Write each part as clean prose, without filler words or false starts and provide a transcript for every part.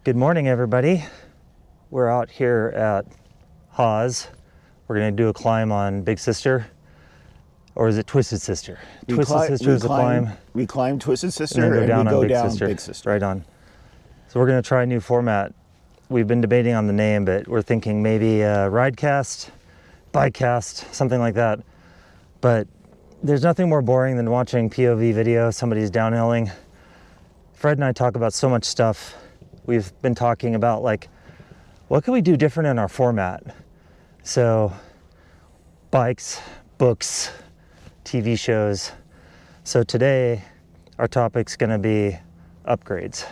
Good morning, everybody. We're out here at Hawes. We're going to do a climb on Big Sister, or is it Twisted Sister? Twisted Sister is a climb. We climb Twisted Sister and then go down we go on down Big Sister. Right on. So we're going to try a new format. We've been debating on the name, but we're thinking maybe Ridecast, Bikecast, something like that. But there's nothing more boring than watching POV video, somebody's downhilling. Fred and I talk about so much stuff. We've been talking about, like, what can we do different in our format? So, bikes, books, TV shows. So today, our topic's gonna be upgrades.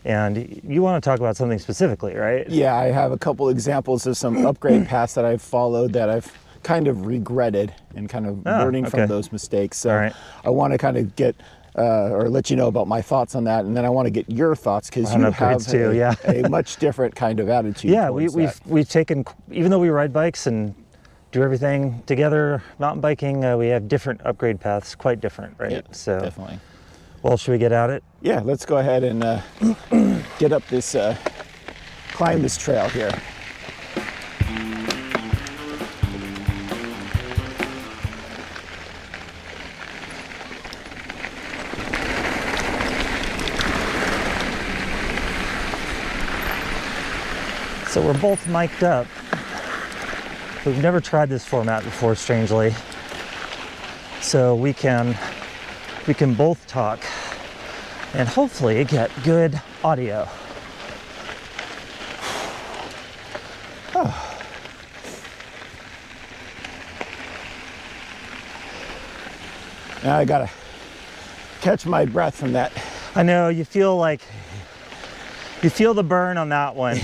And you wanna talk about something specifically, right? Yeah, I have a couple examples of some upgrade paths that I've followed that I've kind of regretted and kind of learning from those mistakes. So I wanna kind of get or let you know about my thoughts on that, and then I want to get your thoughts because you have a much different kind of attitude. Yeah, we've taken, even though we ride bikes and do everything together, mountain biking, we have different upgrade paths, quite different, right? Yeah, so definitely. Well, should we get at it? Yeah, let's go ahead and get up this, climb this trail here. So we're both mic'd up. We've never tried this format before, strangely. So we can both talk and hopefully get good audio. Oh. Now I gotta catch my breath from that. I know, you feel the burn on that one.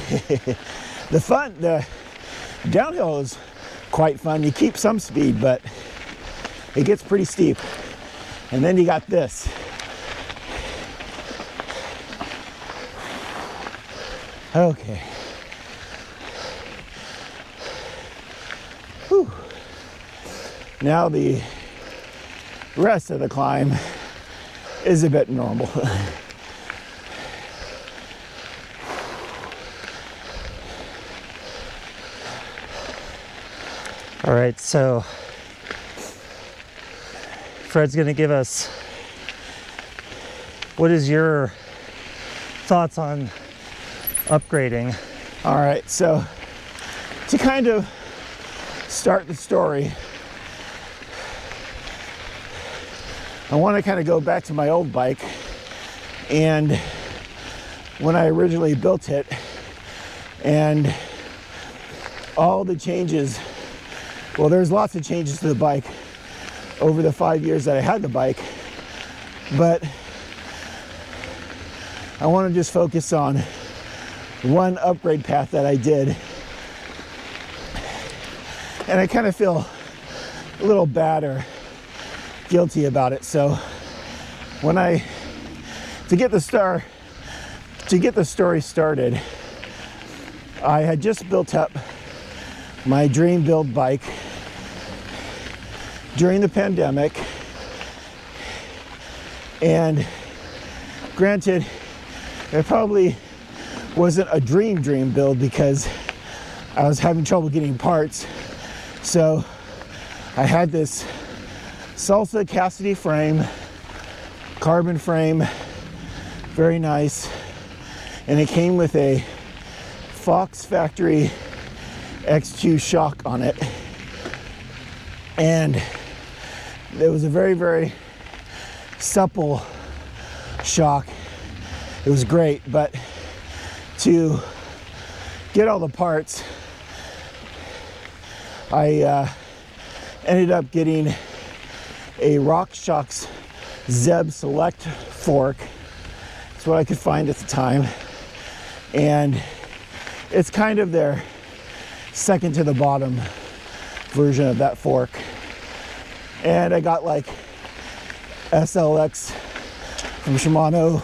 The downhill is quite fun. You keep some speed, but it gets pretty steep. And then you got this. Okay. Whew. Now the rest of the climb is a bit normal. All right, so Fred's gonna give us, what is your thoughts on upgrading? All right, so to kind of start the story, I want to kind of go back to my old bike, and when I originally built it, and all the changes. Well, there's lots of changes to the bike over the 5 years that I had the bike, but I want to just focus on one upgrade path that I did. And I kind of feel a little bad or guilty about it. So to get the story started, I had just built up my dream build bike during the pandemic, and granted, it probably wasn't a dream build because I was having trouble getting parts. So I had this Salsa Cassidy frame, carbon frame, very nice, and it came with a Fox Factory X2 shock on it, and it was a very, very supple shock. It was great, but to get all the parts, I ended up getting a RockShox Zeb Select fork. That's what I could find at the time, and it's kind of their second to the bottom version of that fork. And I got like SLX from Shimano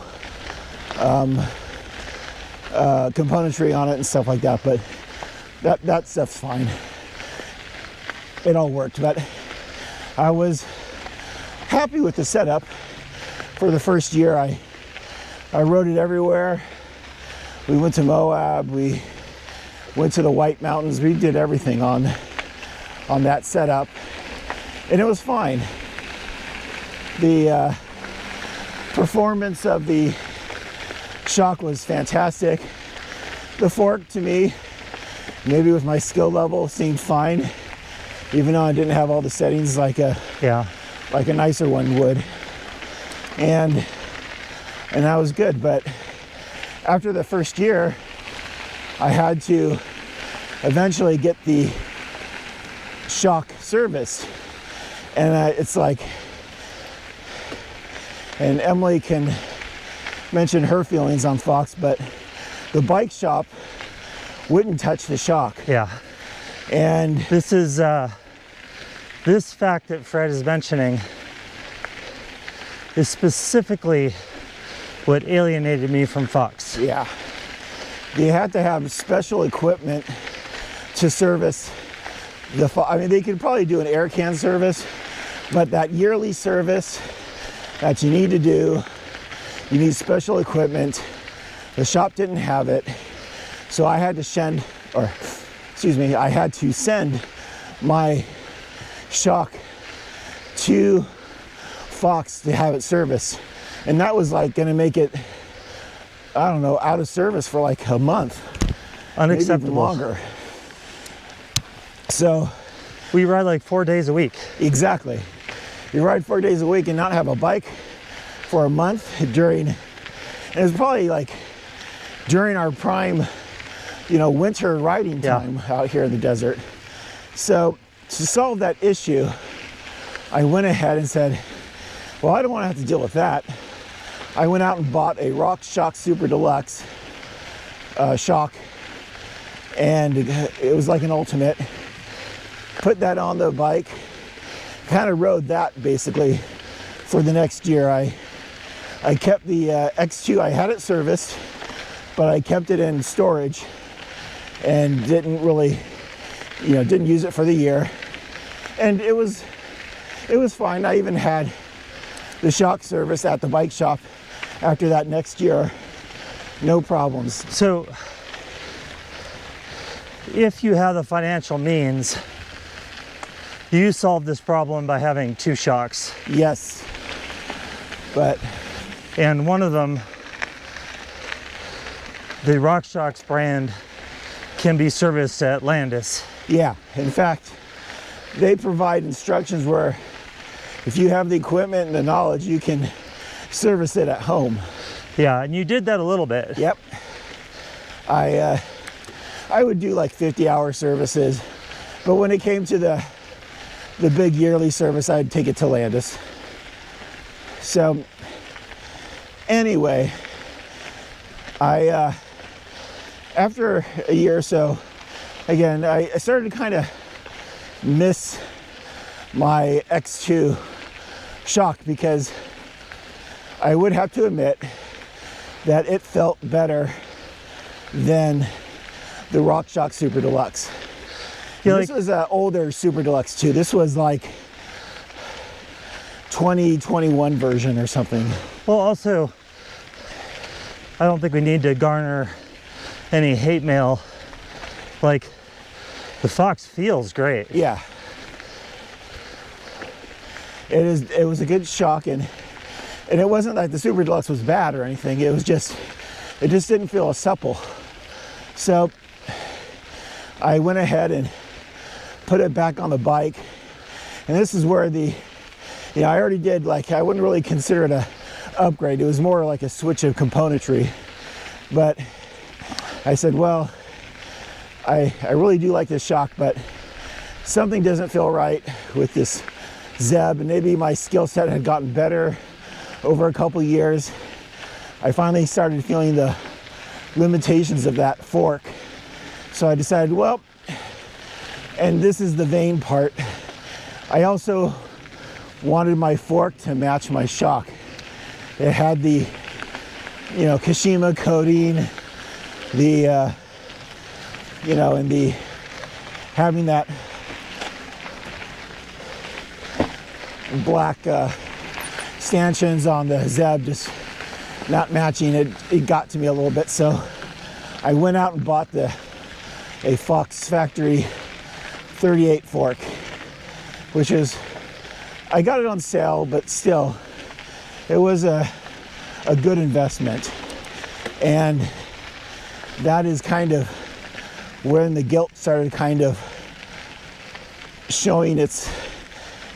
componentry on it and stuff like that, but that stuff's fine. It all worked, but I was happy with the setup for the first year. I rode it everywhere. We went to Moab, we went to the White Mountains. We did everything on that setup, and it was fine. The performance of the shock was fantastic. The fork, to me, maybe with my skill level, seemed fine, even though I didn't have all the settings like a nicer one would. And that was good. But after the first year, I had to eventually get the shock serviced. And it's like, and Emily can mention her feelings on Fox, but the bike shop wouldn't touch the shock. Yeah. And this is, this fact that Fred is mentioning is specifically what alienated me from Fox. yeah, you had to have special equipment to service the, I mean, they could probably do an air can service, but that yearly service that you need to do, you need special equipment. The shop didn't have it, so I had to send my shock to Fox to have it serviced, and that was like gonna make it, I don't know, out of service for like a month. Unacceptable. Maybe even longer. So we ride like 4 days a week. exactly, you ride 4 days a week and not have a bike for a month during, and it was probably like during our prime, winter riding time out here in the desert. So to solve that issue, I went ahead and said, well, I don't want to have to deal with that. I went out and bought a RockShox Super Deluxe shock, and it was like an ultimate. Put that on the bike, kind of rode that basically for the next year. I kept the X2, I had it serviced, but I kept it in storage and didn't really, didn't use it for the year. And it was fine. I even had the shock service at the bike shop after that next year, no problems. So if you have the financial means, you solve this problem by having 2 shocks. Yes, but And one of them, the RockShox brand, can be serviced at Landis. yeah, in fact, they provide instructions where if you have the equipment and the knowledge, you can service it at home. Yeah, and you did that a little bit. Yep. I would do like 50-hour services, but when it came to the big yearly service, I'd take it to Landis. So anyway, after a year or so, again, I started to kind of miss my X2 shock, because I would have to admit that it felt better than the RockShox Super Deluxe. This was an older Super Deluxe too. This was like 2021 version or something. Well, also, I don't think we need to garner any hate mail. Like, the Fox feels great. Yeah. It was a good shock, and it wasn't like the Super Deluxe was bad or anything. It just didn't feel as supple. So I went ahead and put it back on the bike, and this is where I already did, like, I wouldn't really consider it a upgrade. It was more like a switch of componentry, but I said, well, I really do like this shock, but something doesn't feel right with this Zeb, and maybe my skill set had gotten better over a couple years. I finally started feeling the limitations of that fork. So I decided, well, and this is the vain part, I also wanted my fork to match my shock. It had the, Kashima coating, the, and the, having that black stanchions on the Zeb just not matching. It got to me a little bit, so I went out and bought a Fox Factory 38 fork, which is, I got it on sale, but still, it was a good investment. And that is kind of when the guilt started kind of showing its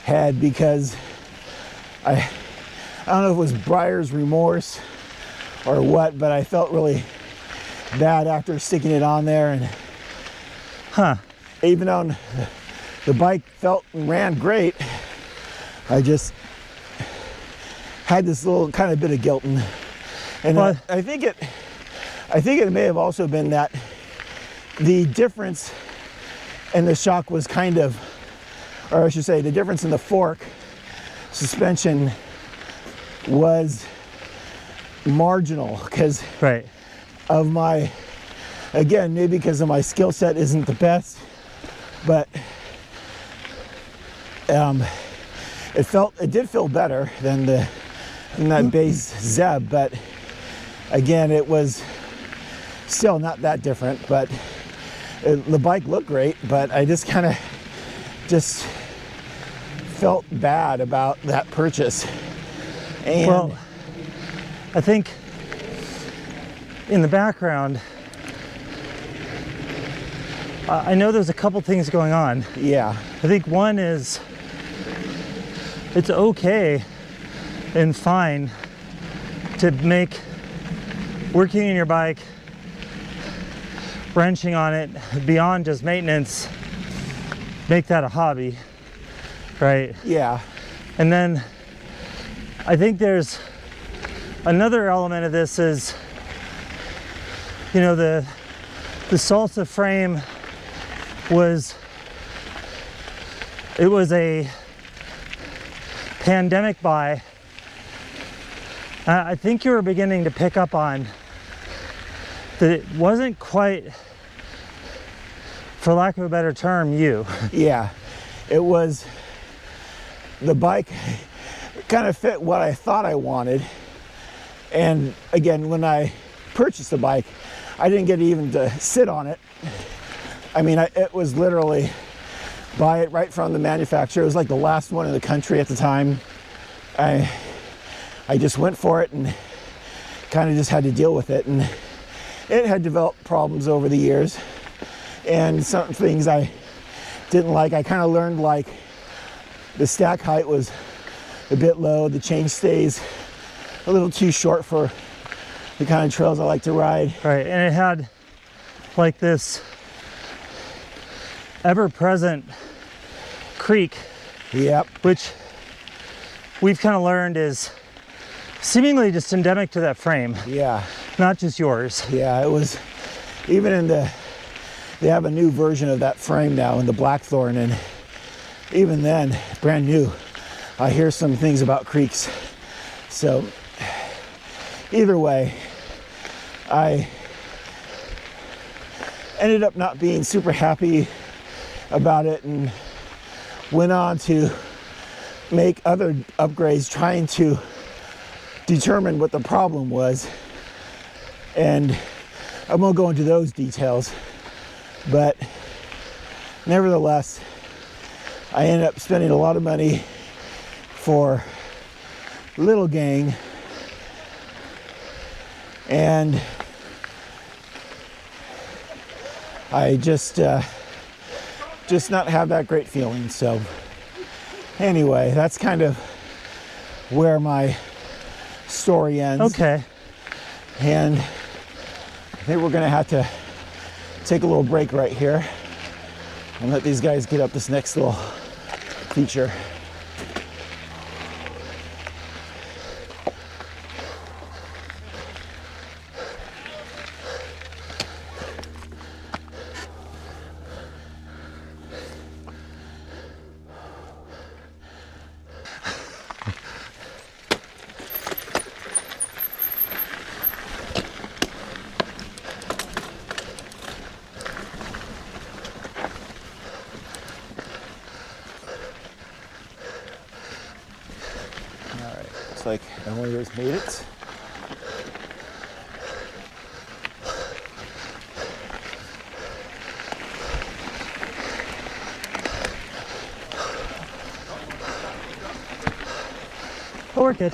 head, because I don't know if it was buyer's remorse or what, but I felt really bad after sticking it on there. And even though the bike felt and ran great, I just had this little kind of bit of guilt. And Well, I think it may have also been that the difference in the shock was kind of, or I should say, the difference in the fork suspension was marginal because right. of my, again, maybe because of my skill set isn't the best, but it did feel better than that base Zeb, but again, it was still not that different. But the bike looked great, but I just kind of felt bad about that purchase. And Well, I think in the background, I know there's a couple things going on. yeah, I think one is it's okay and fine to make working in your bike, wrenching on it beyond just maintenance, make that a hobby, right? yeah, And then I think there's another element of this is, you know, the Salsa frame was a pandemic buy. I think you were beginning to pick up on that it wasn't quite, for lack of a better term, you. yeah. It was, the bike kind of fit what I thought I wanted. And again, when I purchased the bike, I didn't get even to sit on it. I mean, it was literally buy it right from the manufacturer. It was like the last one in the country at the time. I just went for it and kind of just had to deal with it. And it had developed problems over the years. And some things I didn't like. I kind of learned, like, the stack height was a bit low. The chain stays a little too short for the kind of trails I like to ride. Right, and it had like this ever-present creak, Yep. which we've kind of learned is seemingly just endemic to that frame, Yeah. not just yours. Yeah, it was, even in they have a new version of that frame now in the Blackthorn, and even then, brand new, I hear some things about creaks. So either way, I ended up not being super happy about it and went on to make other upgrades trying to determine what the problem was. And I won't go into those details, but nevertheless, I ended up spending a lot of money for little gang, and I just not have that great feeling. So anyway, that's kind of where my story ends. Okay. And I think we're gonna have to take a little break right here and let these guys get up this next little feature. Looks like Emily has made it. we're good.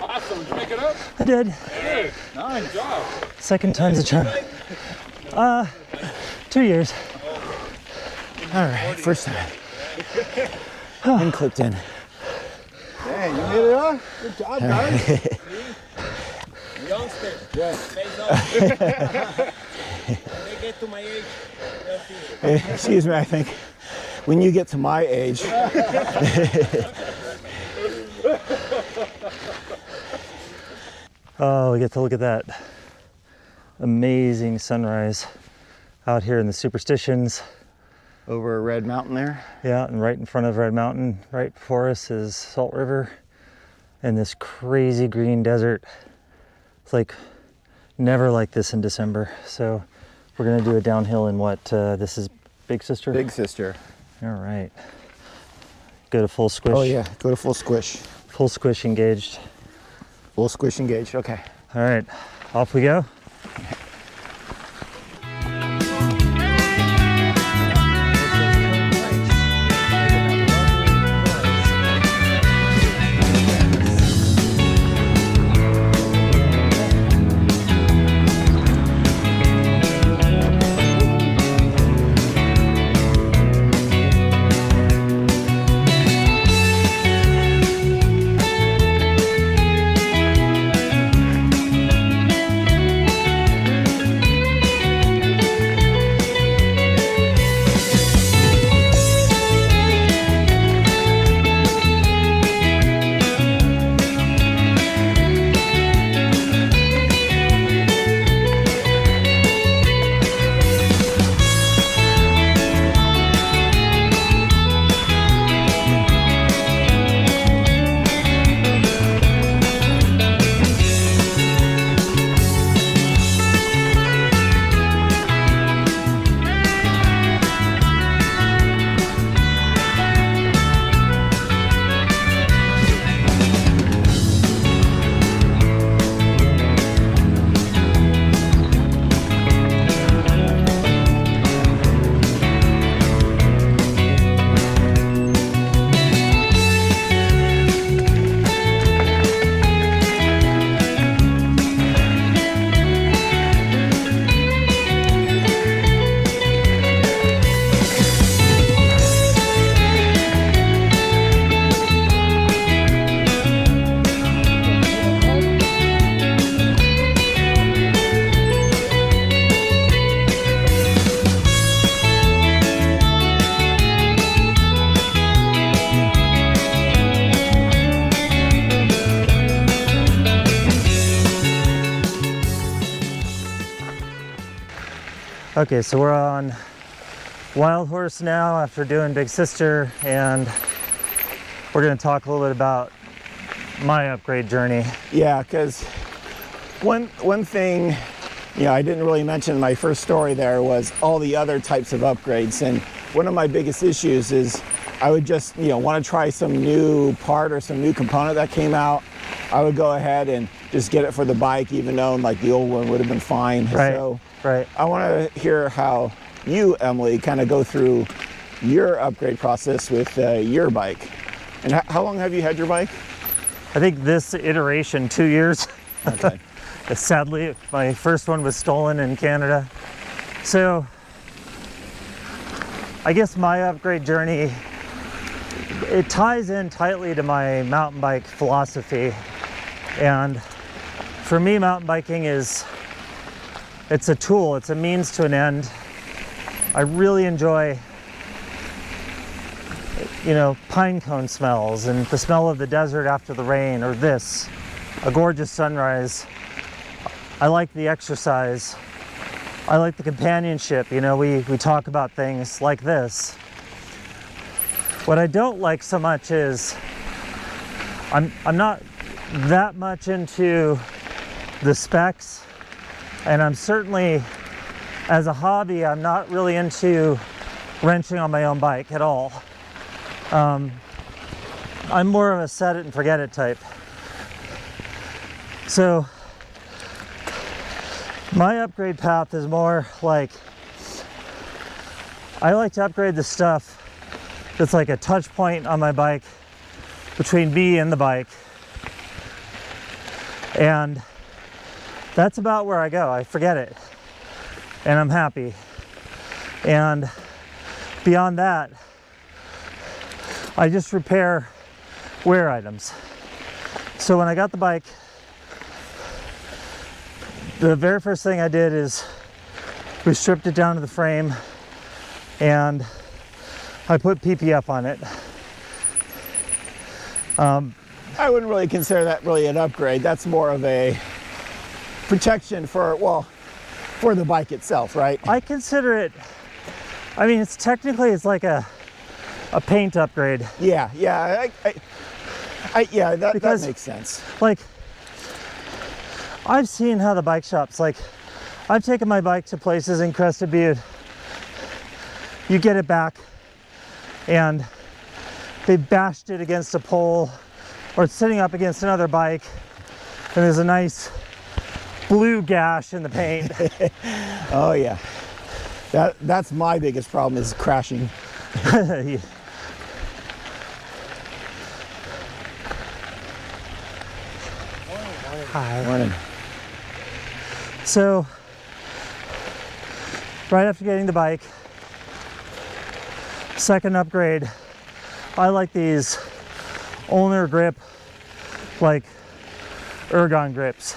Awesome. Did you make it up? I did. Hey, nice job. Second time's a charm. 2 years. All right, first time. And clipped in. Hey, you made it up. Good job, guys. Youngster, face off. When they get to my age, they'll finish. Excuse me, I think when you get to my age. Oh, we get to look at that amazing sunrise out here in the Superstitions. Over Red Mountain there. Yeah, and right in front of Red Mountain, right before us is Salt River and this crazy green desert. It's like never like this in December. So we're gonna do a downhill in what, this is Big Sister? Big Sister. All right. Go to full squish. Oh yeah, go to full squish. Full squish engaged. Full squish engaged, okay. All right, off we go. Okay, so we're on Wild Horse now after doing Big Sister, and we're gonna talk a little bit about my upgrade journey. Yeah, because one thing, you know, I didn't really mention in my first story there was all the other types of upgrades. And one of my biggest issues is I would just, you know, want to try some new part or some new component that came out. I would go ahead and just get it for the bike, even though like the old one would have been fine. Right, So right. I want to hear how you, Emily, kind of go through your upgrade process with your bike. And how long have you had your bike? I think this iteration, 2 years. Okay. Sadly, my first one was stolen in Canada. So I guess my upgrade journey, it ties in tightly to my mountain bike philosophy. And for me, mountain biking it's a tool, it's a means to an end. I really enjoy, you know, pine cone smells and the smell of the desert after the rain, or this, a gorgeous sunrise. I like the exercise. I like the companionship. You know, we talk about things like this. What I don't like so much is I'm not that much into the specs, and I'm certainly, as a hobby, I'm not really into wrenching on my own bike at all. I'm more of a set it and forget it type. So my upgrade path is more like I like to upgrade the stuff that's like a touch point on my bike between me and the bike. And that's about where I go. I forget it and I'm happy. And beyond that, I just repair wear items. So when I got the bike, the very first thing I did is we stripped it down to the frame and I put PPF on it. I wouldn't really consider that really an upgrade. That's more of a protection for, well, for the bike itself, right? I consider it, I mean, it's technically, it's like a paint upgrade. Yeah, yeah, yeah, that Because- makes sense. Like, I've seen how the bike shops, like, I've taken my bike to places in Crested Butte. You get it back and they bashed it against a pole or it's sitting up against another bike and there's a nice blue gash in the paint. Oh yeah, that's my biggest problem is crashing. Hi. Morning. So, right after getting the bike, second upgrade, I like these Ulnar grip, like ergon grips.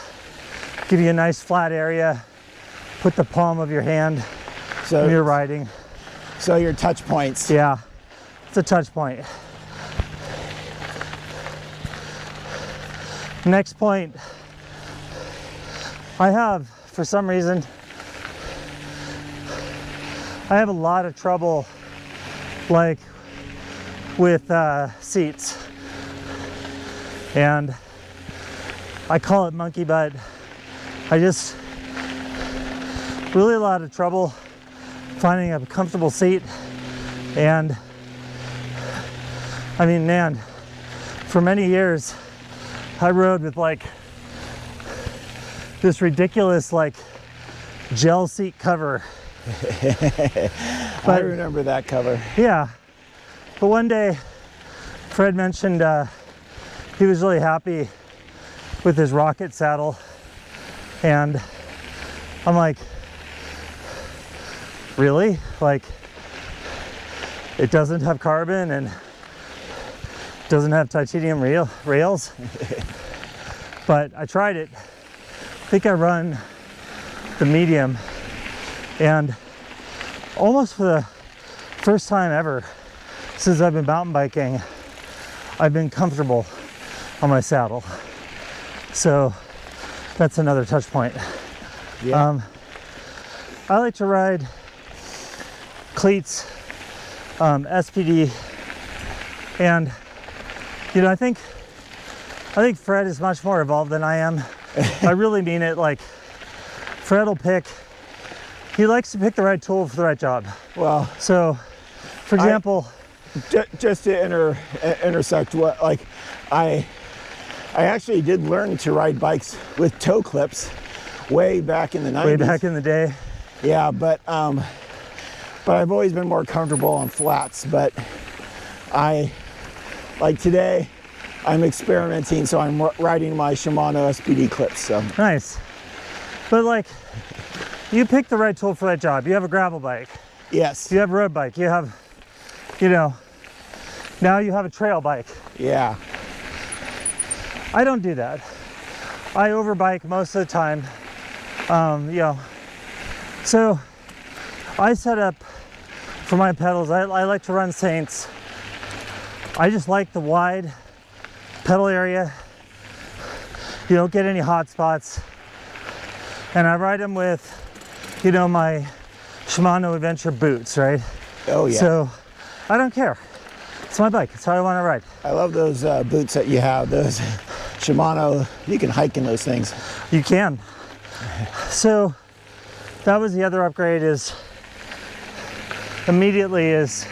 Give you a nice flat area, put the palm of your hand when you're So, riding. so your touch points. Yeah, it's a touch point. Next point, I have, for some reason, I have a lot of trouble like with seats. And I call it monkey butt. I just really a lot of trouble finding a comfortable seat. And I mean, man, for many years I rode with like this ridiculous like gel seat cover. I remember that cover. Yeah, but one day Fred mentioned he was really happy with his rocket saddle, and I'm like, really? Like, it doesn't have carbon and doesn't have titanium rails? But I tried it. I think I run the medium, and almost for the first time ever since I've been mountain biking, I've been comfortable on my saddle. So that's another touch point. Yeah. I like to ride cleats, SPD, and you know, I think Fred is much more evolved than I am. I really mean it. Like, Fred will he likes to pick the right tool for the right job. Well, So, for example, just to intersect what, like, I actually did learn to ride bikes with toe clips way back in the 90s. way back in the day, Yeah, but I've always been more comfortable on flats. But like today, I'm experimenting, so I'm riding my Shimano SPD clips. So nice. But like, you pick the right tool for that job. You have a gravel bike, yes, you have a road bike, you have, you know, now you have a trail bike. yeah, I don't do that. I overbike most of the time. You know, so I set up for my pedals. I like to run Saints. I just like the wide pedal area. You don't get any hot spots, and I ride them with, you know, my Shimano Adventure boots, right? oh yeah. So I don't care. It's my bike. It's how I want to ride. I love those boots that you have. Those Shimano. You can hike in those things. You can. So that was the other upgrade. Is immediately is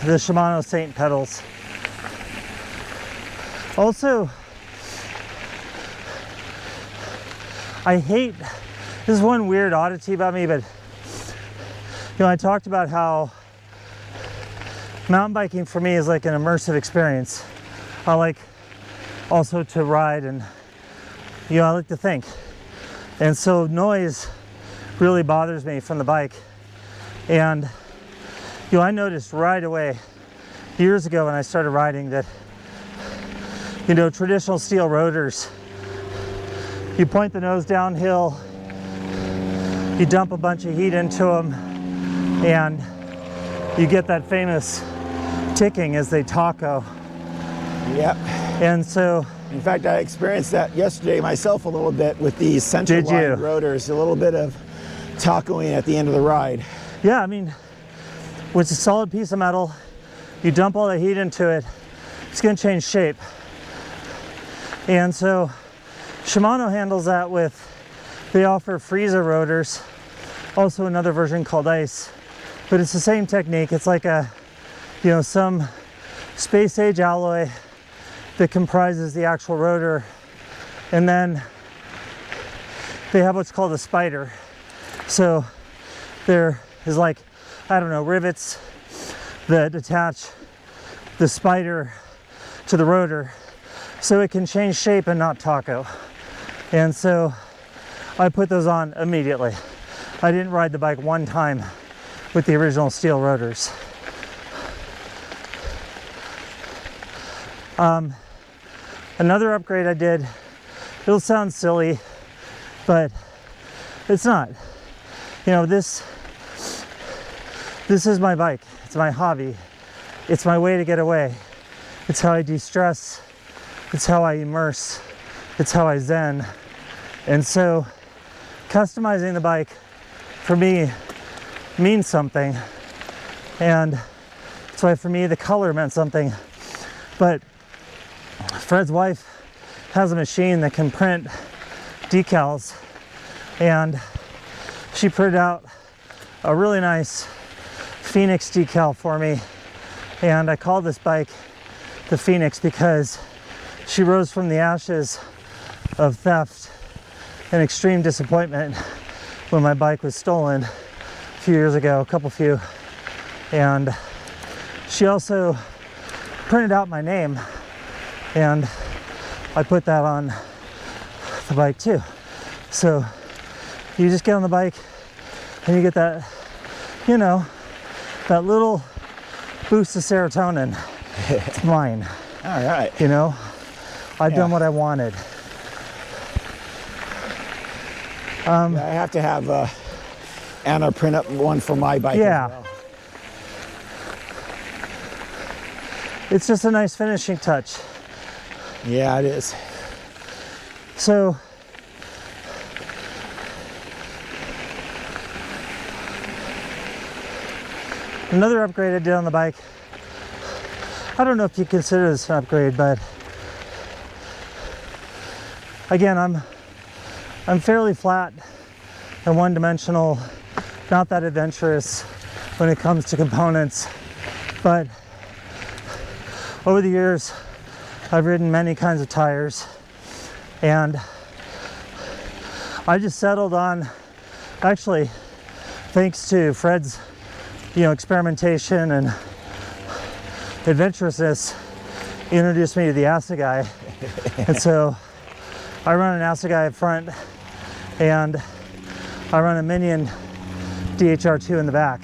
the Shimano Saint pedals. Also, I hate, this is one weird oddity about me, but know, I talked about how mountain biking for me is like an immersive experience. I like also to ride and, you know, I like to think. And so noise really bothers me from the bike. And, you know, I noticed right away years ago when I started riding that, you know, traditional steel rotors, you point the nose downhill, you dump a bunch of heat into them, and you get that famous ticking as they taco. Yep. And so, In fact, I experienced that yesterday myself a little bit with these center Did you? line rotors, a little bit of tacoing at the end of the ride. yeah, I mean, with a solid piece of metal, you dump all the heat into it, it's gonna change shape. And so Shimano handles that with, they offer freezer rotors, also another version called ice, but it's the same technique. It's like a, you know, some space age alloy that comprises the actual rotor, and then they have what's called a spider. So there is, like, I don't know, rivets that attach the spider to the rotor so it can change shape and not taco. And so I put those on immediately. I didn't ride the bike one time with the original steel rotors. Another upgrade I did, it'll sound silly, but it's not. You know, this is my bike. It's my hobby. It's my way to get away. It's how I de-stress. It's how I immerse. It's how I zen. And so customizing the bike for me means something. And that's why for me the color meant something. But Fred's wife has a machine that can print decals, and she printed out a really nice Phoenix decal for me. And I call this bike the Phoenix because she rose from the ashes of theft and extreme disappointment when my bike was stolen a few years ago, a couple few. And she also printed out my name, and I put that on the bike too. So you just get on the bike and you get that, you know, that little boost of serotonin. It's mine. All right. You know, I've done what I wanted. Yeah, I have to have Anna print up one for my bike. Yeah. As well. It's just a nice finishing touch. Yeah, it is. So another upgrade I did on the bike, I don't know if you consider this an upgrade, but again, I'm fairly flat and one-dimensional, not that adventurous when it comes to components, but over the years I've ridden many kinds of tires, and I just settled on, actually thanks to Fred's, you know, experimentation and adventurousness, he introduced me to the Assegai. And so I run an Assegai up front, and I run a Minion DHR2 in the back.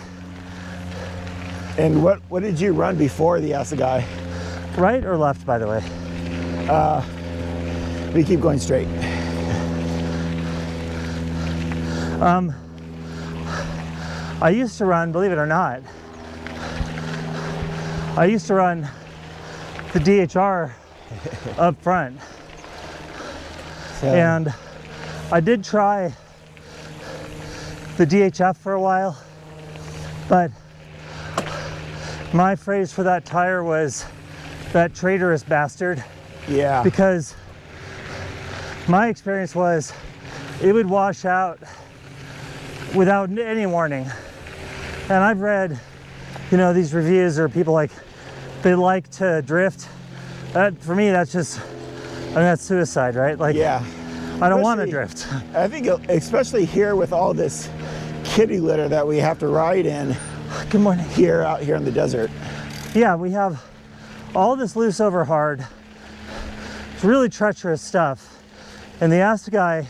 And what did you run before the Assegai? Right or left, by the way? We keep going straight. I used to run, believe it or not, I used to run the DHR up front. So, And I did try the DHF for a while, but my phrase for that tire was that traitorous bastard, yeah. because my experience was it would wash out without any warning. And I've read, you know, these reviews or people like, they like to drift. That, for me, that's just, I mean, that's suicide, right? Like, Yeah. I don't want to Especially- drift. I think especially here with all this kitty litter that we have to ride in Good morning. out here in the desert. Yeah, we have all this loose over hard. It's really treacherous stuff. And the Assegai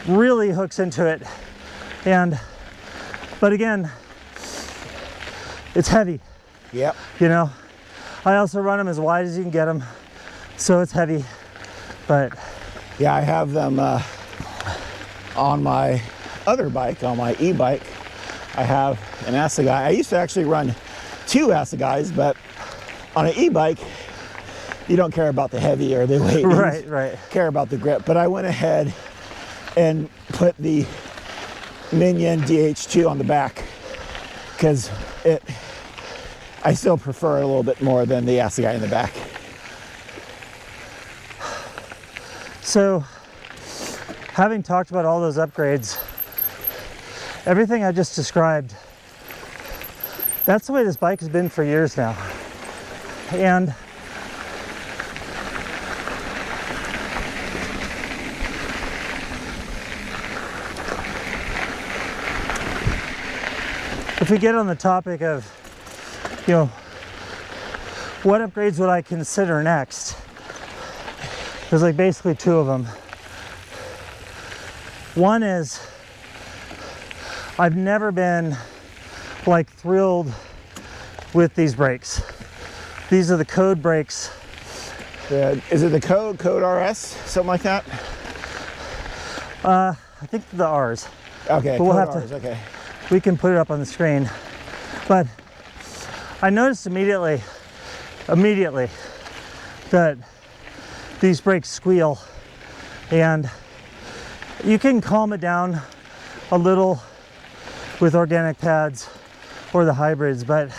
really hooks into it. But again, it's heavy, Yep. you know. I also run them as wide as you can get them, so it's heavy. But Yeah, I have them on my other bike, on my e-bike. I have an Assegai. I used to actually run 2 Assegais, but on an e-bike, you don't care about the heavy or the weight. right, You right. care about the grip. But I went ahead and put the Minion DH2 on the back because I still prefer it a little bit more than the Assegai in the back. So, having talked about all those upgrades, everything I just described, that's the way this bike has been for years now. And if we get on the topic of, you know, what upgrades would I consider next? There's like basically 2 of them. One is, I've never been like thrilled with these brakes. These are the Code brakes. Is it the Code RS, something like that? I think the R's. Okay, But we'll Code have to- Rs, okay. We can put it up on the screen. But I noticed immediately that these brakes squeal, and you can calm it down a little with organic pads or the hybrids, but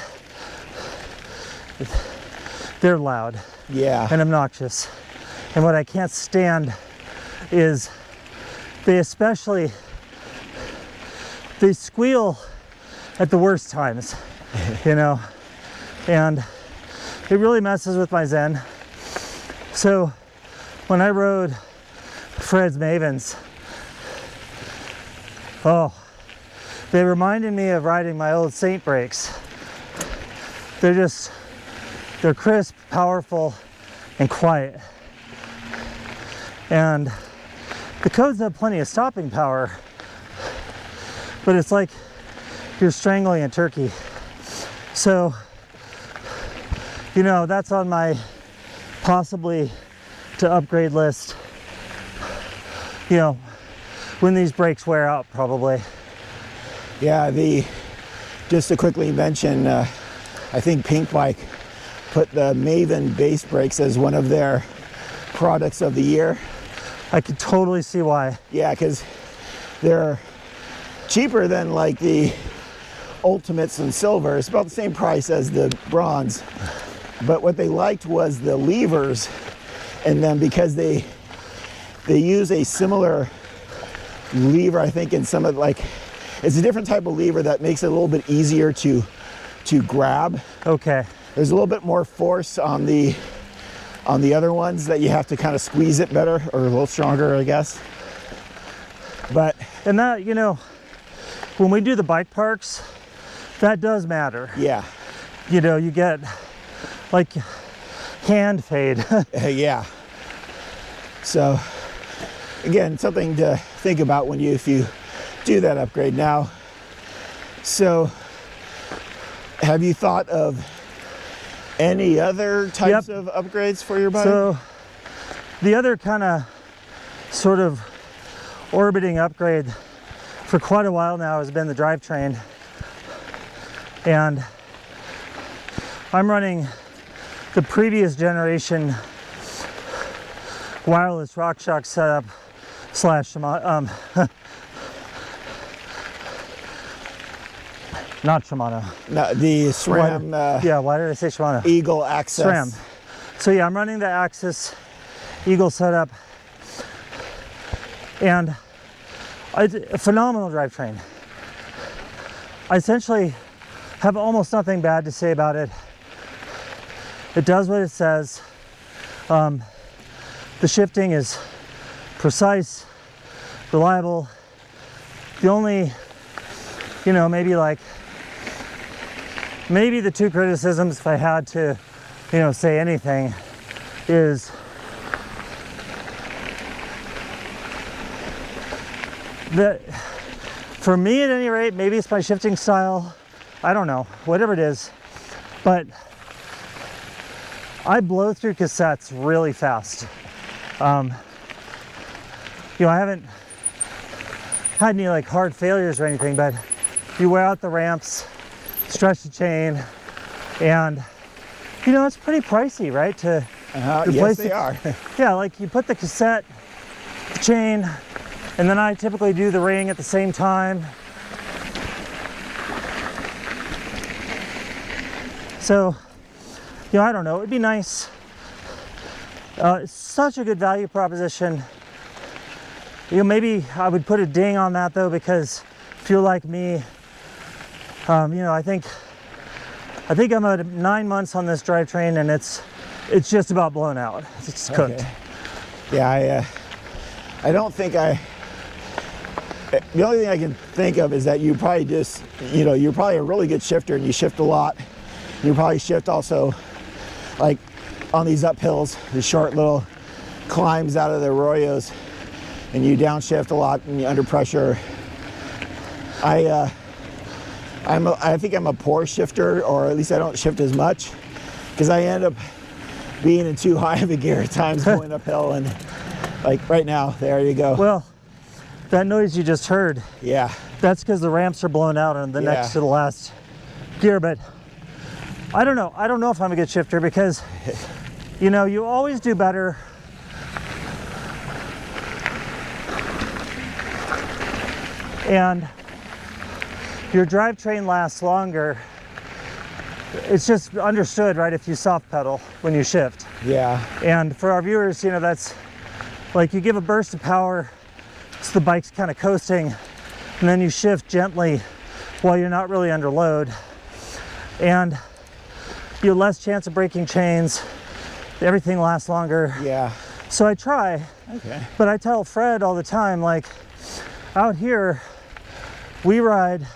they're loud Yeah. and obnoxious. And what I can't stand is they squeal at the worst times, you know, and it really messes with my zen. So when I rode Fred's Mavens, oh, they reminded me of riding my old Saint brakes. They're crisp, powerful, and quiet. And the Codes have plenty of stopping power, but it's like you're strangling a turkey. So, you know, that's on my possibly to upgrade list, you know, when these brakes wear out, probably. Yeah, just to quickly mention, I think Pink Bike put the Maven base brakes as one of their products of the year. I could totally see why. Yeah, because they're cheaper than like the Ultimates and Silver. It's about the same price as the Bronze. But what they liked was the levers in them, because they use a similar lever, I think, in some of, like, it's a different type of lever that makes it a little bit easier to grab. Okay. There's a little bit more force on the other ones that you have to kind of squeeze it better, or a little stronger, I guess. But And that, you know, when we do the bike parks, that does matter. yeah, You know, you get like hand fade. yeah. So again, something to think about if you do that upgrade. Now, so have you thought of any other types Yep. of upgrades for your bike? So the other kind of sort of orbiting upgrade for quite a while now has been the drivetrain. And I'm running the previous generation wireless RockShox setup slash not Shimano. No, the SRAM Yeah, why did I say Shimano? Eagle Access. SRAM. So yeah, I'm running the Axis Eagle setup, and it's a phenomenal drivetrain. I essentially have almost nothing bad to say about it. It does what it says. The shifting is precise, reliable, The only, you know, maybe the two criticisms, if I had to, you know, say anything, is that for me at any rate, maybe it's my shifting style, I don't know, whatever it is, but I blow through cassettes really fast. You know, I haven't had any like hard failures or anything, but you wear out the ramps, stretch the chain, and you know, it's pretty pricey, right? To Yes, they are. yeah, like you put the cassette, the chain, and then I typically do the ring at the same time. So, you know, I don't know, it'd be nice. It's such a good value proposition. You know, maybe I would put a ding on that though, because if you're like me, you know, I think I'm at 9 months on this drivetrain and it's just about blown out. It's cooked. Okay. Yeah, I don't think the only thing I can think of is that you probably just, you know, you're probably a really good shifter and you shift a lot. You probably shift also like on these uphills, the short little climbs out of the arroyos, and you downshift a lot and you're under pressure. I think I'm a poor shifter, or at least I don't shift as much, because I end up being in too high of a gear at times going uphill, and like right now, there you go. Well, that noise you just heard, Yeah, that's because the ramps are blown out on the next to the last gear. But I don't know. I don't know if I'm a good shifter, because, you know, you always do better and your drivetrain lasts longer. It's just understood, right, if you soft pedal when you shift. yeah, And for our viewers, you know, that's like you give a burst of power so the bike's kind of coasting, and then you shift gently while you're not really under load. And you have less chance of breaking chains. Everything lasts longer. yeah. So I try, Okay. but I tell Fred all the time, like, out here, we ride,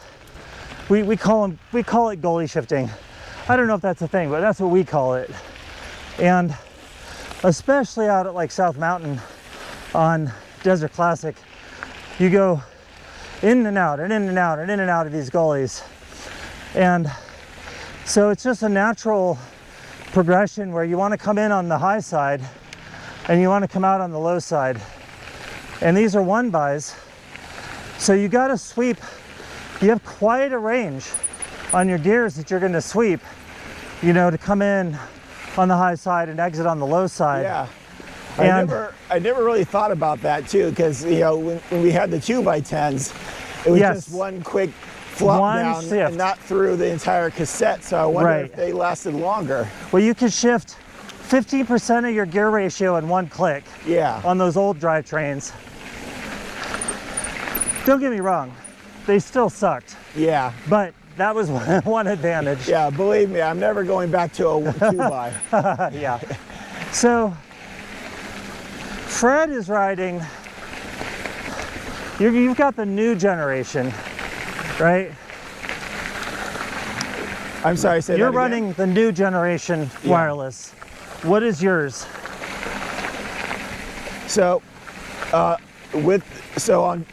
we call it goalie shifting. I don't know if that's a thing, but that's what we call it. And especially out at like South Mountain on Desert Classic, you go in and out and in and out and in and out of these gullies. And so it's just a natural progression where you want to come in on the high side and you want to come out on the low side. And these are 1-bys. So you got to sweep. You have quite a range on your gears that you're going to sweep, you know, to come in on the high side and exit on the low side. Yeah. And I never really thought about that too, because, you know, when we had the 2x10s, it was Yes. just one quick flop One down shift. and not through the entire cassette. So I wonder Right. if they lasted longer. well, you can shift 15% of your gear ratio in one click Yeah. on those old drivetrains. Don't get me wrong, they still sucked, Yeah. but that was one advantage. Yeah. Believe me, I'm never going back to a 2x. Yeah. So Fred is riding, you've got the new generation, right? I'm sorry, say You're that again? running the new generation wireless. What is yours? So,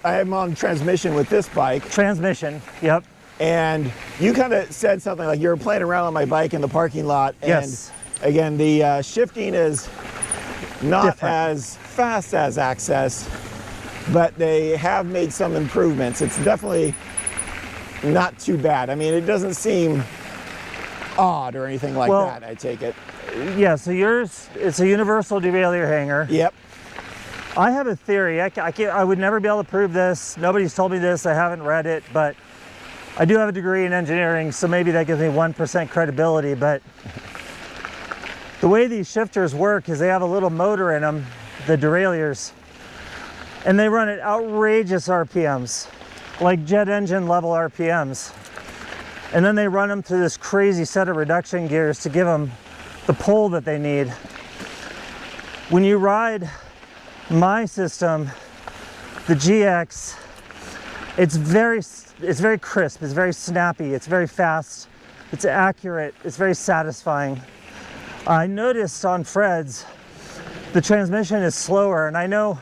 I'm on transmission with this bike, Transmission, yep. and you kind of said something like you were playing around on my bike in the parking lot. And Yes. again, the shifting is not Different. as fast as Access, but they have made some improvements. It's definitely not too bad. I mean, it doesn't seem odd or anything like Well- that, I take it. Yeah, so yours, it's a universal derailleur hanger. Yep. I have a theory. I would never be able to prove this. Nobody's told me this. I haven't read it, but I do have a degree in engineering, so maybe that gives me 1% credibility. But the way these shifters work is they have a little motor in them, the derailleurs, and they run at outrageous RPMs, like jet engine level RPMs. And then they run them through this crazy set of reduction gears to give them the pull that they need. When you ride my system, the GX, it's very crisp, it's very snappy, it's very fast, it's accurate, it's very satisfying. I noticed on Fred's, the transmission is slower, and I know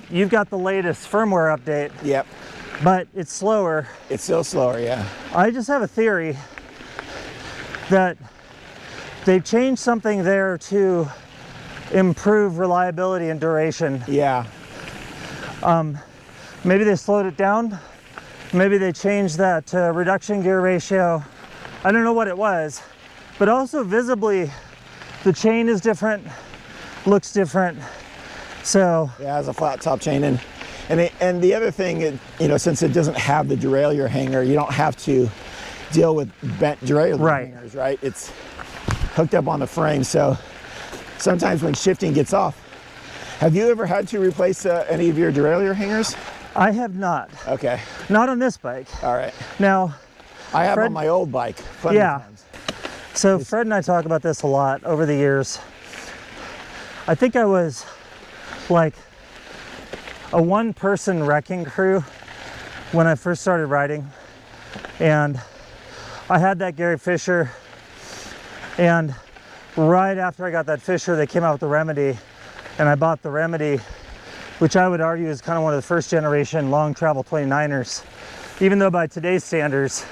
you've got the latest firmware update, Yep. but it's slower. It's still slower, yeah. I just have a theory that they've changed something there to improve reliability and duration. Yeah. Maybe they slowed it down. Maybe they changed that reduction gear ratio. I don't know what it was, but also visibly the chain is different, looks different. So Yeah, it has a flat top chain, and the other thing, you know, since it doesn't have the derailleur hanger, you don't have to deal with bent derailleur Right. hangers, right? It's hooked up on the frame, so sometimes when shifting gets off. Have you ever had to replace any of your derailleur hangers? I have not. Okay, Not on this bike. all right. Now, I have Fred- on my old bike. Plenty of Yeah. times. so Fred and I talk about this a lot over the years. I think I was like a one-person wrecking crew when I first started riding, and I had that Gary Fisher, and right after I got that Fisher, they came out with the Remedy, and I bought the Remedy, which I would argue is kind of one of the first generation long travel 29ers, even though by today's standards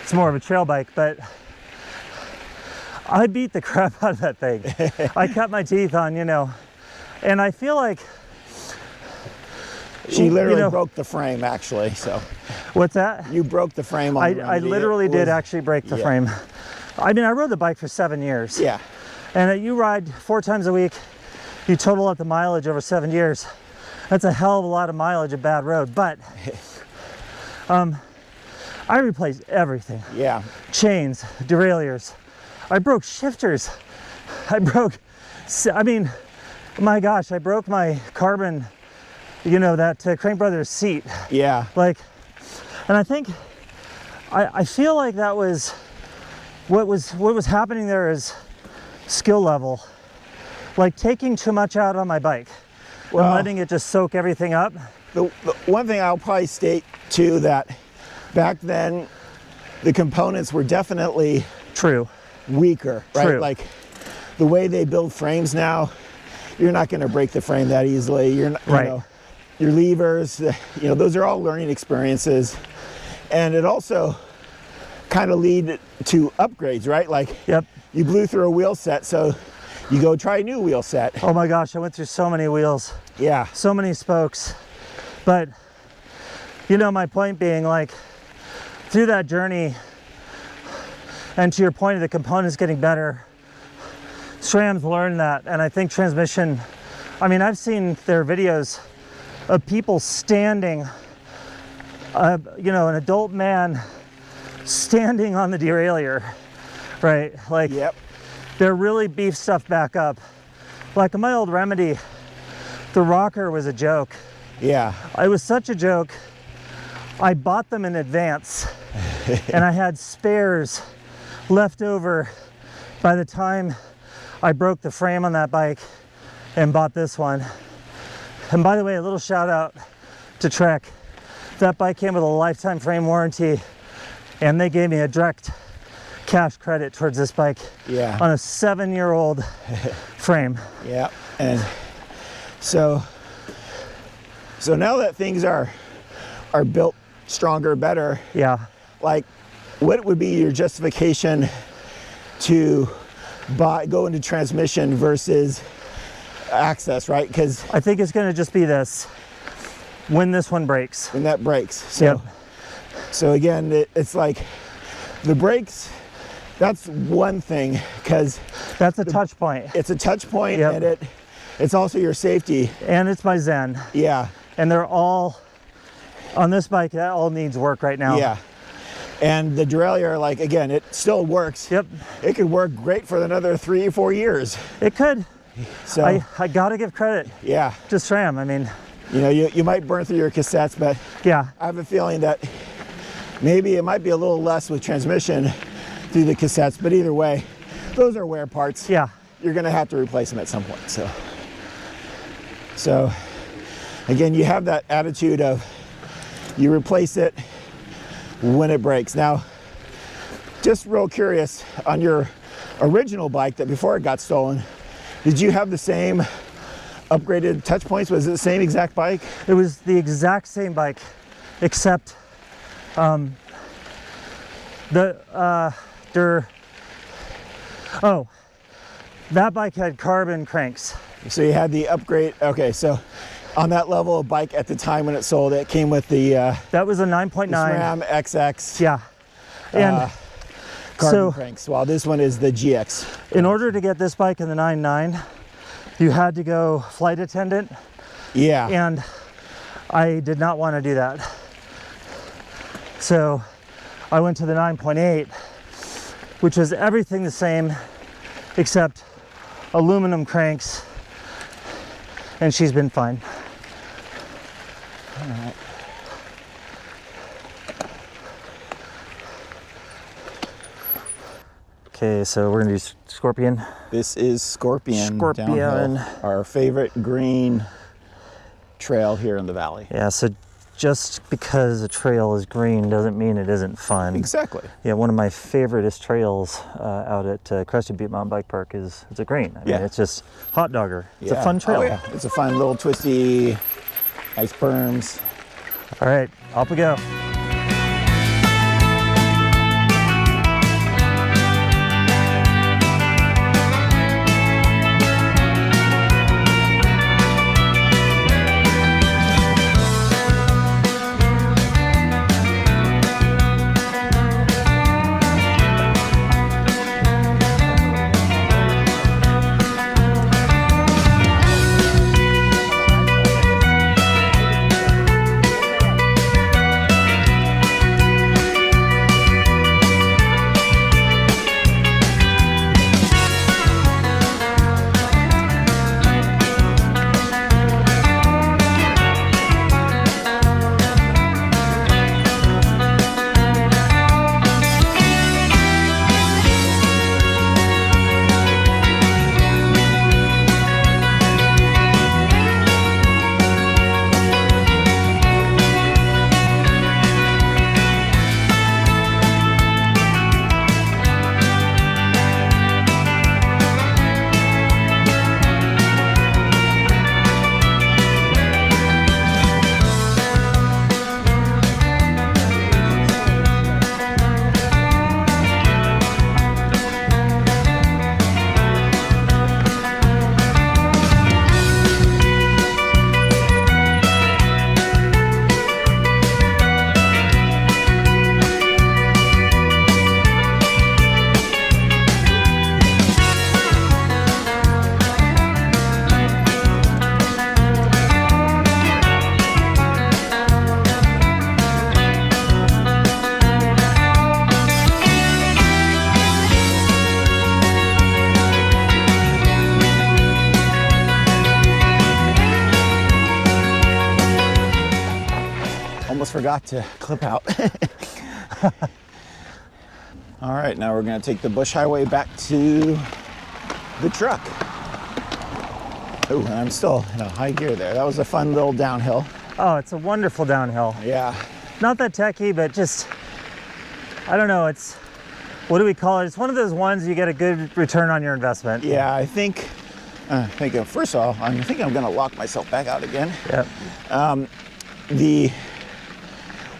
it's more of a trail bike. But I beat the crap out of that thing. I cut my teeth on, you know, and I feel like, She literally you know, broke the frame, actually. So what's that? you broke the frame on the I Remedy. literally It did was- actually break the yeah. frame. I mean, I rode the bike for 7 years. Yeah, And you ride 4 times a week, you total up the mileage over 7 years. That's a hell of a lot of mileage of bad road. But I replaced everything. yeah, Chains, derailleurs. I broke shifters. I mean, my gosh, I broke my carbon, you know, that Crank Brothers seat. yeah. Like, and I think, I feel like that was, what was happening there is skill level. Like taking too much out on my bike and Well- letting it just soak everything up. The one thing I'll probably state too, that back then the components were definitely True. weaker, right? True. Like the way they build frames now, you're not going to break the frame that easily. You're not, Right. you know, your levers, you know, those are all learning experiences, and it also kind of lead to upgrades, right? Like Yep. you blew through a wheel set, so you go try a new wheel set. Oh my gosh, I went through so many wheels, Yeah, so many spokes. But, you know, my point being, like, through that journey, and to your point of the components getting better, SRAM's learned that. And I think transmission, I mean, I've seen their videos of people standing, you know, an adult man standing on the derailleur, right? Like, yep, they're really beef stuff back up. Like my old Remedy, the rocker was a joke. yeah, It was such a joke. I bought them in advance and I had spares left over by the time I broke the frame on that bike and bought this one. And by the way, a little shout out to Trek. That bike came with a lifetime frame warranty and they gave me a direct cash credit towards this bike yeah. on a 7-year-old frame. Yeah, and so now that things are built stronger, better, Yeah. like what would be your justification to go into transmission versus access, right? Because I think it's going to just be this when this one breaks. when that breaks, so Yep. so again, it's like the brakes. That's one thing, because That's a touch point. it's a touch point, Yep. and it's also your safety. And it's my Zen. Yeah, And they're all, on this bike, that all needs work right now. yeah. And the derailleur, like again, it still works. Yep. It could work great for another 3 or 4 years. It could. So I got to give credit yeah, to SRAM. I mean, you know, you might burn through your cassettes, but yeah. I have a feeling that maybe it might be a little less with transmission through the cassettes, but either way, those are wear parts. Yeah. You're gonna have to replace them at some point. So again, you have that attitude of, you replace it when it breaks. Now, just real curious, on your original bike that before it got stolen, did you have the same upgraded touch points? Was it the same exact bike? It was the exact same bike, except that bike had carbon cranks. So you had the upgrade. Okay, so on that level of bike at the time when it sold, it came with the That was a 9.9 SRAM XX. Yeah, and Carbon cranks, while this one is the GX. in order to get this bike in the 9.9, you had to go flight attendant, Yeah. and I did not want to do that. So I went to the 9.8, which was everything the same except aluminum cranks, and she's been fine. All right. Okay, so we're gonna do Scorpion. This is Scorpion. Scorpion. Downhill, our favorite green trail here in the valley. Yeah, so just because a trail is green doesn't mean it isn't fun. Exactly. Yeah, one of my favoriteest trails out at Crested Butte Mountain Bike Park is it's a green. I mean, it's just hot dogger. It's a fun trail. Oh, yeah. It's a fun little twisty, nice berms. All right, off we go. Forgot to clip out. All right, now we're going to take the bush highway back to the truck. Oh, and I'm still in a high gear there. That was a fun little downhill. Oh, it's a wonderful downhill. Yeah. Not that techy, but just, I don't know, it's, what do we call it? It's one of those ones you get a good return on your investment. Yeah, I think first of all, I think I'm going to lock myself back out again. Yep.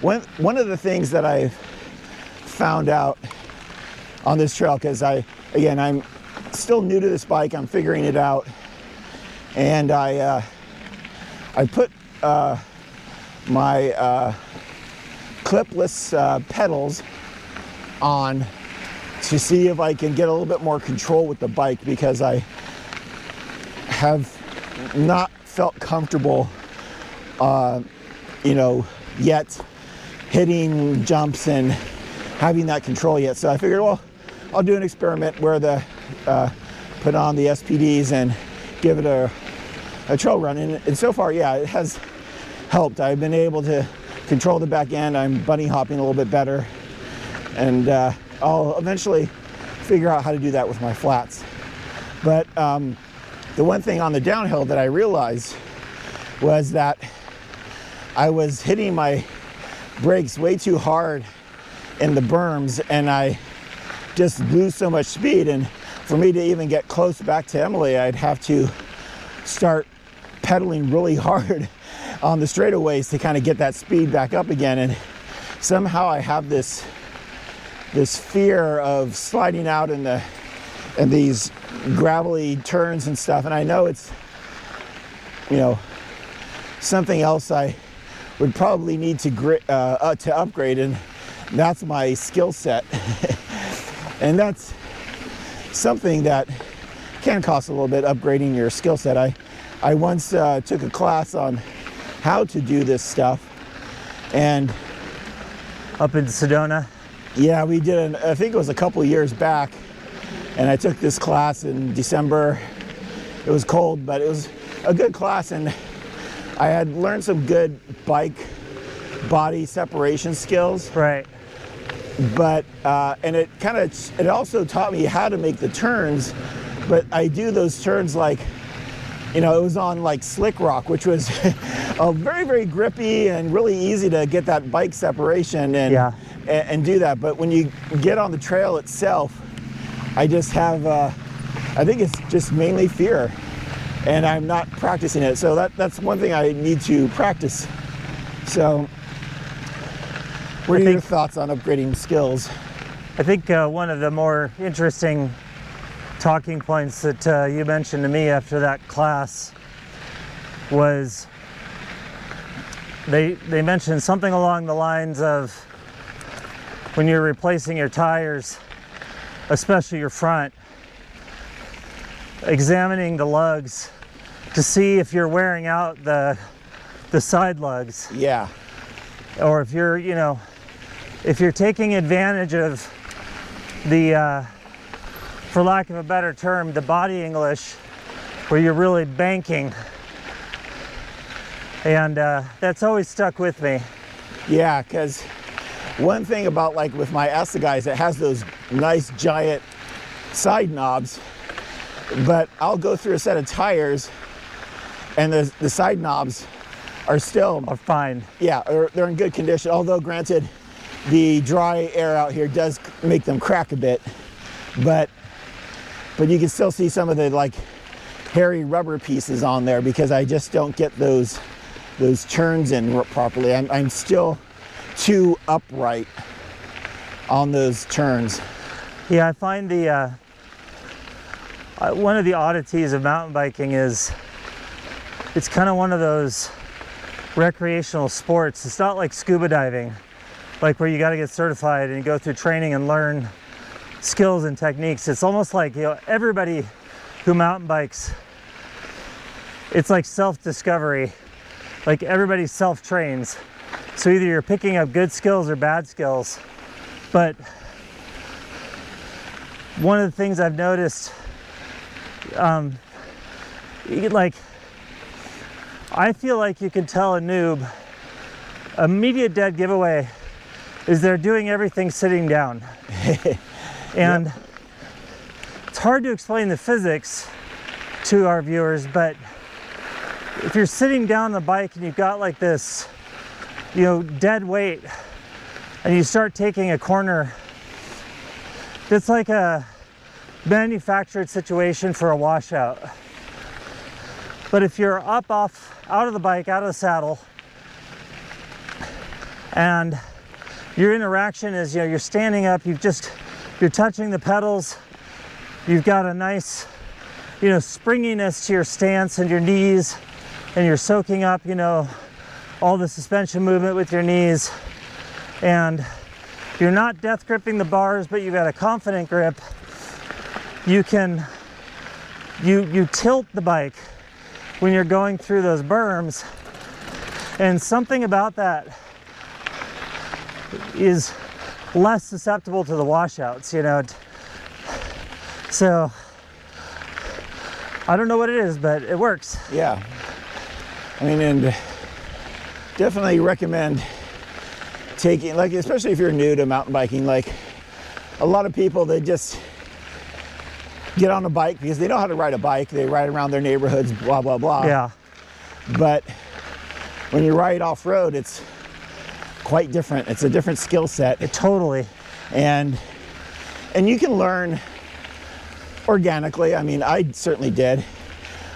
One of the things that I found out on this trail, because I'm still new to this bike, I'm figuring it out, and I put my clipless pedals on to see if I can get a little bit more control with the bike, because I have not felt comfortable, yet hitting jumps and having that control yet. So I figured, well, I'll do an experiment where put on the SPDs and give it a trail run. And so far, yeah, it has helped. I've been able to control the back end. I'm bunny hopping a little bit better. And I'll eventually figure out how to do that with my flats. But the one thing on the downhill that I realized was that I was hitting my brakes way too hard in the berms, and I just lose so much speed. And for me to even get close back to Emily, I'd have to start pedaling really hard on the straightaways to kind of get that speed back up again. And somehow I have this fear of sliding out in these gravelly turns and stuff. And I know it's, you know, something else I would probably need to upgrade, and that's my skill set. And that's something that can cost a little bit, upgrading your skill set. I once took a class on how to do this stuff, and Up in Sedona. yeah, we did I think it was a couple years back, and I took this class in December. It was cold, but it was a good class, and I had learned some good bike body separation skills. Right. But and it also taught me how to make the turns. But I do those turns like, you know, it was on like slick rock, which was very, very grippy and really easy to get that bike separation and do that. But when you get on the trail itself, I just have I think it's just mainly fear, and I'm not practicing it. So that's one thing I need to practice. So what are your thoughts on upgrading skills? I think one of the more interesting talking points that you mentioned to me after that class was they mentioned something along the lines of when you're replacing your tires, especially your front, examining the lugs to see if you're wearing out the side lugs. Yeah. Or if you're, you know, if you're taking advantage of the, for lack of a better term, the body English, where you're really banking. And that's always stuck with me. Yeah, because one thing about, like with my Assegai, it has those nice giant side knobs, but I'll go through a set of tires and the side knobs are still Fine. Yeah, they're in good condition. Although granted, the dry air out here does make them crack a bit, but you can still see some of the like hairy rubber pieces on there because I just don't get those turns in properly. I'm still too upright on those turns. Yeah, I find the one of the oddities of mountain biking is it's kind of one of those recreational sports. It's not like scuba diving, like where you got to get certified and go through training and learn skills and techniques. It's almost like, you know, everybody who mountain bikes, it's like self-discovery. Like everybody self-trains. So either you're picking up good skills or bad skills. But one of the things I've noticed, like, I feel like you can tell a noob, immediate dead giveaway is they're doing everything sitting down. And it's hard to explain the physics to our viewers, but if you're sitting down on the bike and you've got like this, you know, dead weight, and you start taking a corner, it's like a manufactured situation for a washout. But if you're out of the bike, out of the saddle, and your interaction is, you know, you're standing up, you're touching the pedals, you've got a nice, you know, springiness to your stance and your knees, and you're soaking up, you know, all the suspension movement with your knees, and you're not death gripping the bars, but you've got a confident grip. You can, you tilt the bike when you're going through those berms, and something about that is less susceptible to the washouts, you know. So I don't know what it is, but it works. Yeah, I mean, and definitely recommend taking, like, especially if you're new to mountain biking, like a lot of people, they just get on a bike because they know how to ride a bike. They ride around their neighborhoods, blah, blah, blah. Yeah. But when you ride off-road, it's quite different. It's a different skill set. Totally. And you can learn organically. I mean, I certainly did.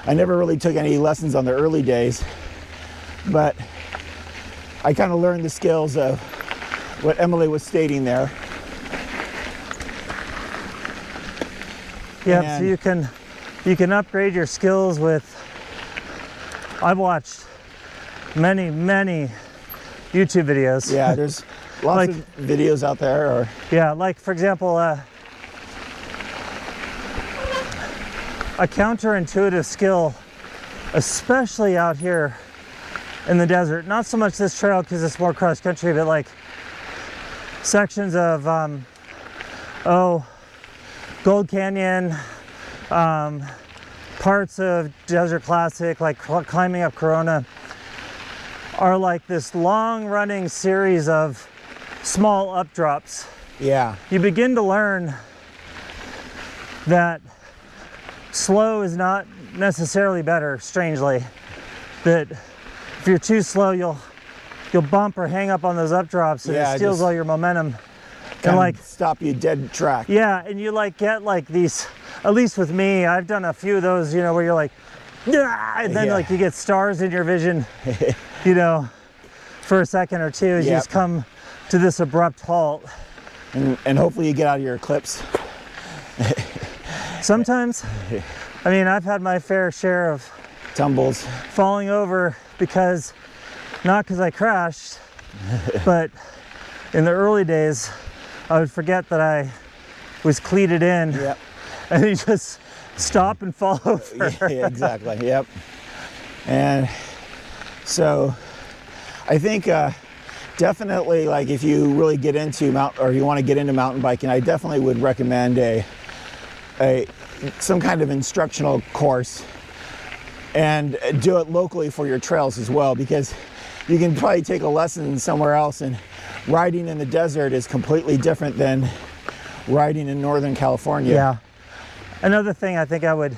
I never really took any lessons on the early days, but I kind of learned the skills of what Emily was stating there. Yeah, And- so you can upgrade your skills with. I've watched many YouTube videos. Yeah, there's lots of videos out there. Or Yeah, like for example, a counterintuitive skill, especially out here in the desert. Not so much this trail because it's more cross country, but like sections of Gold Canyon, parts of Desert Classic, like climbing up Corona, are like this long running series of small updrops. yeah, You begin to learn that slow is not necessarily better, strangely. That if you're too slow, you'll bump or hang up on those updrops and Yeah, it steals just all your momentum. kind And like, of stop you dead track. yeah, and you like get like these, at least with me, I've done a few of those, you know, where you're like, "Ah," and then Yeah. like you get stars in your vision, you know, for a second or two as you Yep. just come to this abrupt halt. And hopefully you get out of your eclipse. Sometimes, I mean, I've had my fair share of Tumbles. falling over because, not because I crashed, but in the early days, I would forget that I was cleated in Yep. and you just stop and fall over. Yeah, exactly. Yep. And so I think definitely, like, if you really get into you want to get into mountain biking, I definitely would recommend some kind of instructional course, and do it locally for your trails as well, because you can probably take a lesson somewhere else, and riding in the desert is completely different than riding in Northern California. Yeah. Another thing I think I would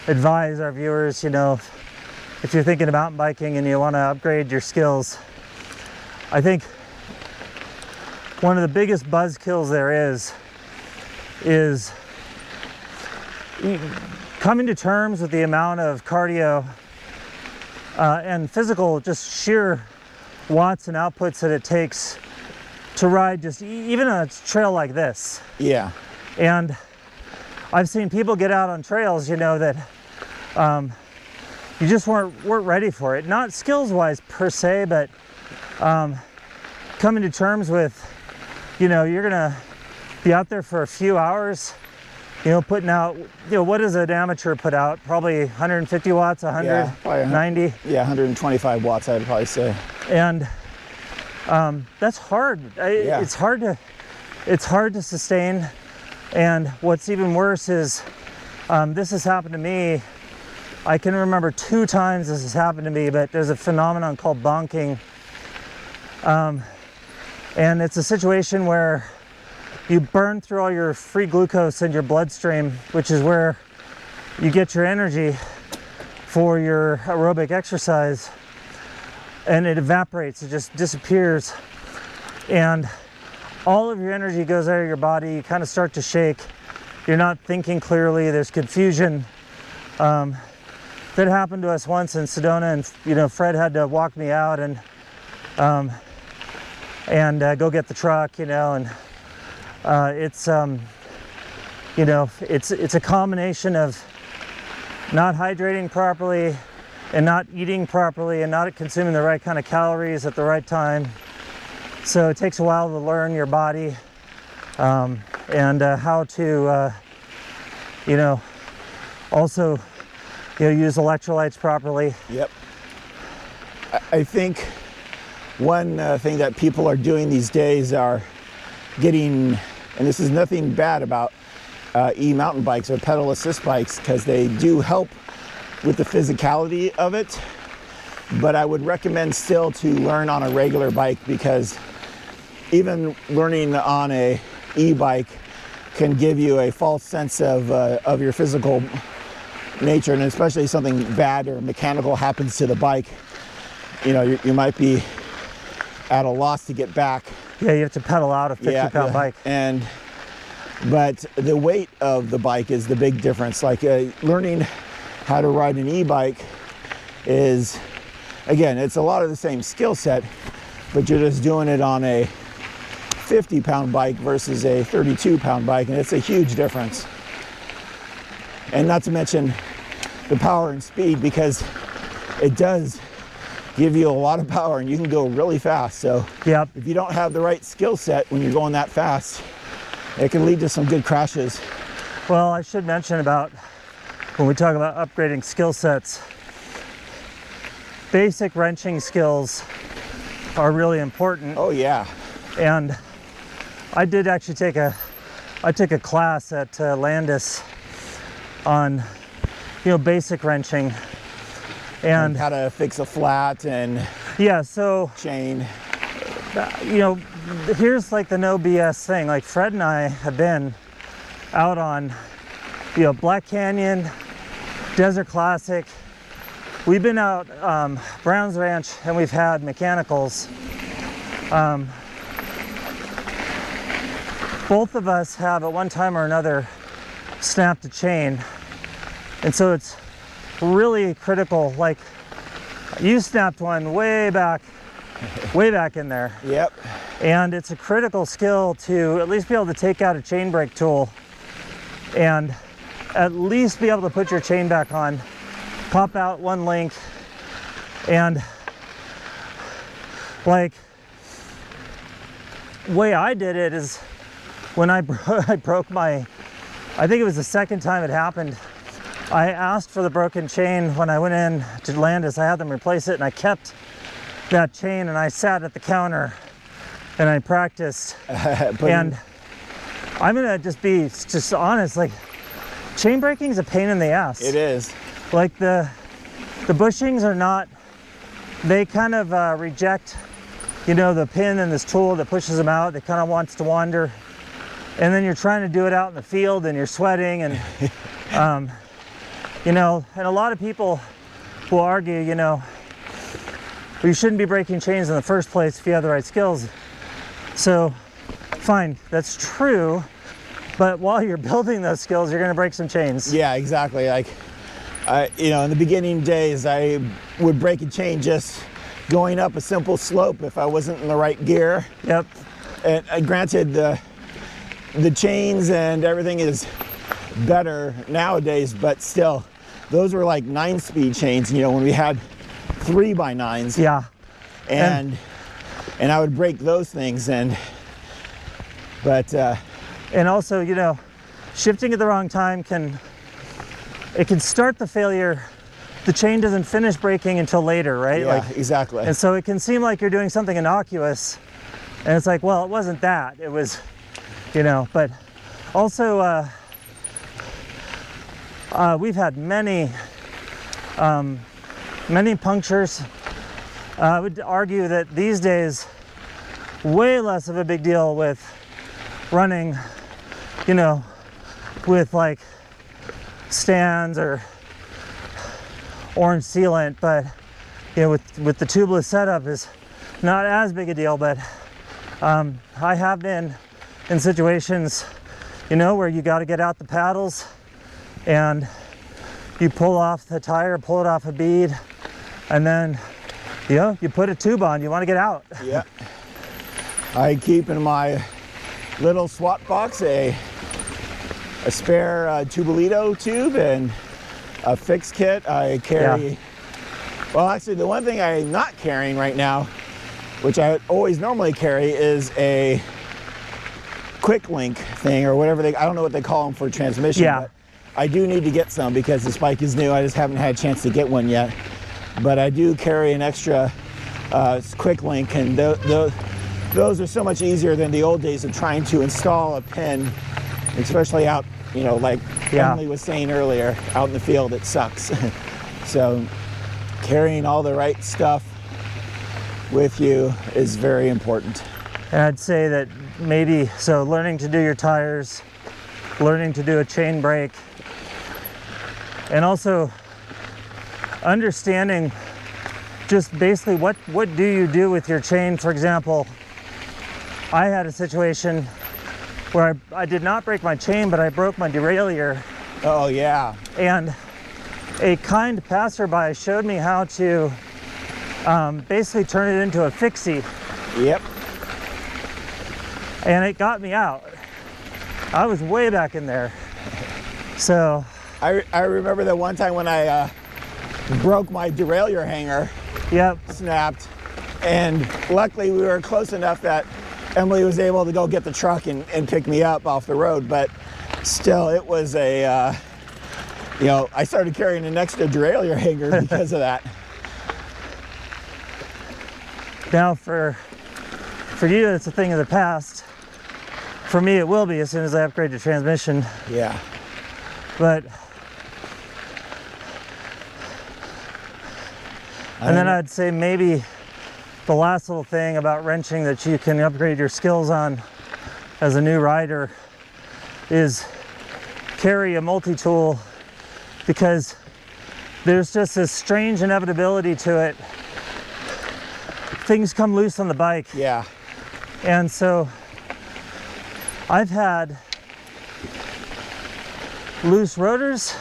advise our viewers, you know, if you're thinking about mountain biking and you want to upgrade your skills, I think one of the biggest buzzkills there is coming to terms with the amount of cardio and physical, just sheer watts and outputs that it takes to ride just even a trail like this. Yeah. And I've seen people get out on trails, you know, that you just weren't ready for it. Not skills-wise per se, but coming to terms with, you know, you're gonna be out there for a few hours, you know, putting out, you know, what does an amateur put out? Probably 150 watts, 100, Yeah, probably 90. Yeah, 125 watts, I'd probably say. And that's hard. Yeah. It's hard to sustain. And what's even worse is this has happened to me. I can remember 2 times this has happened to me, but there's a phenomenon called bonking. And it's a situation where you burn through all your free glucose in your bloodstream, which is where you get your energy for your aerobic exercise, and it evaporates, it just disappears. And all of your energy goes out of your body, you kind of start to shake, you're not thinking clearly, there's confusion. That happened to us once in Sedona, and you know, Fred had to walk me out and go get the truck, you know, and it's you know, it's a combination of not hydrating properly and not eating properly and not consuming the right kind of calories at the right time. So it takes a while to learn your body and how to you know, also, you know, use electrolytes properly. Yep. I think one thing that people are doing these days are getting, and this is nothing bad about e-mountain bikes or pedal assist bikes, because they do help with the physicality of it, but I would recommend still to learn on a regular bike, because even learning on a e-bike can give you a false sense of your physical nature, and especially something bad or mechanical happens to the bike, you know, you might be at a loss to get back. Yeah, you have to pedal out a 50-pound bike. But the weight of the bike is the big difference. Like learning how to ride an e-bike is, again, it's a lot of the same skill set, but you're just doing it on a 50-pound bike versus a 32-pound bike, and it's a huge difference. And not to mention the power and speed, because it does give you a lot of power and you can go really fast. So Yep. if you don't have the right skill set when you're going that fast, it can lead to some good crashes. Well, I should mention about when we talk about upgrading skill sets, basic wrenching skills are really important. Oh yeah. And I did actually take a class at Landis on, you know, basic wrenching. And how to fix a flat and yeah, so, chain. you know, here's like the no BS thing. Like Fred and I have been out on, you know, Black Canyon, Desert Classic. We've been out Browns Ranch, and we've had mechanicals. Both of us have at one time or another snapped a chain, and so it's really critical. Like you snapped one way back in there. Yep. And it's a critical skill to at least be able to take out a chain brake tool and at least be able to put your chain back on, pop out one link, and like the way I did it is when I broke my, I think it was the second time it happened, I asked for the broken chain when I went in to Landis. I had them replace it, and I kept that chain, and I sat at the counter and I practiced. And I'm gonna just be honest, like chain braking is a pain in the ass. It is. Like the bushings are not, they kind of reject, you know, the pin and this tool that pushes them out. It kind of wants to wander. And then you're trying to do it out in the field and you're sweating and, you know, and a lot of people will argue, you know, you shouldn't be breaking chains in the first place if you have the right skills. So, fine, that's true. But while you're building those skills, you're gonna break some chains. Yeah, exactly. Like, you know, in the beginning days, I would break a chain just going up a simple slope if I wasn't in the right gear. Yep. And granted, the chains and everything is better nowadays, but still, those were like 9-speed chains, you know, when we had 3x9s. Yeah. And I would break those things, and also, you know, shifting at the wrong time can start the failure. The chain doesn't finish breaking until later, right? yeah, like, exactly. and so it can seem like you're doing something innocuous, and it's like, well, it wasn't that. It was, you know. But also, we've had many punctures. I would argue that these days, way less of a big deal with running, you know, with like stands or orange sealant, but you know, with the tubeless setup is not as big a deal. But I have been in situations, you know, where you got to get out the paddles and you pull off the tire, pull it off a bead, and then, you know, you put a tube on, you want to get out. Yeah. I keep in my little SWAT box a spare Tubolito tube and a fix kit. I carry, well, actually the one thing I'm not carrying right now, which I always normally carry, is a quick link thing or whatever I don't know what they call them for transmission. Yeah. But I do need to get some because this bike is new. I just haven't had a chance to get one yet. But I do carry an extra quick link, and those are so much easier than the old days of trying to install a pin, especially out, you know, like Emily was saying earlier, out in the field, it sucks. So carrying all the right stuff with you is very important. And I'd say that maybe, so learning to do your tires, learning to do a chain brake, and also understanding just basically what do you do with your chain? For example, I had a situation where I did not break my chain, but I broke my derailleur, Oh yeah. and a kind passerby showed me how to basically turn it into a fixie, Yep. and it got me out. I was way back in there. So, I remember that one time when I broke my derailleur hanger, yep, snapped, and luckily we were close enough that Emily was able to go get the truck and pick me up off the road, but still it was a, you know, I started carrying an extra derailleur hanger because of that. now for you it's a thing of the past. For me it will be as soon as I upgrade the transmission, Yeah. but and then I'd say maybe the last little thing about wrenching that you can upgrade your skills on as a new rider is carry a multi-tool, because there's just this strange inevitability to it. Things come loose on the bike. Yeah. And so I've had loose rotors,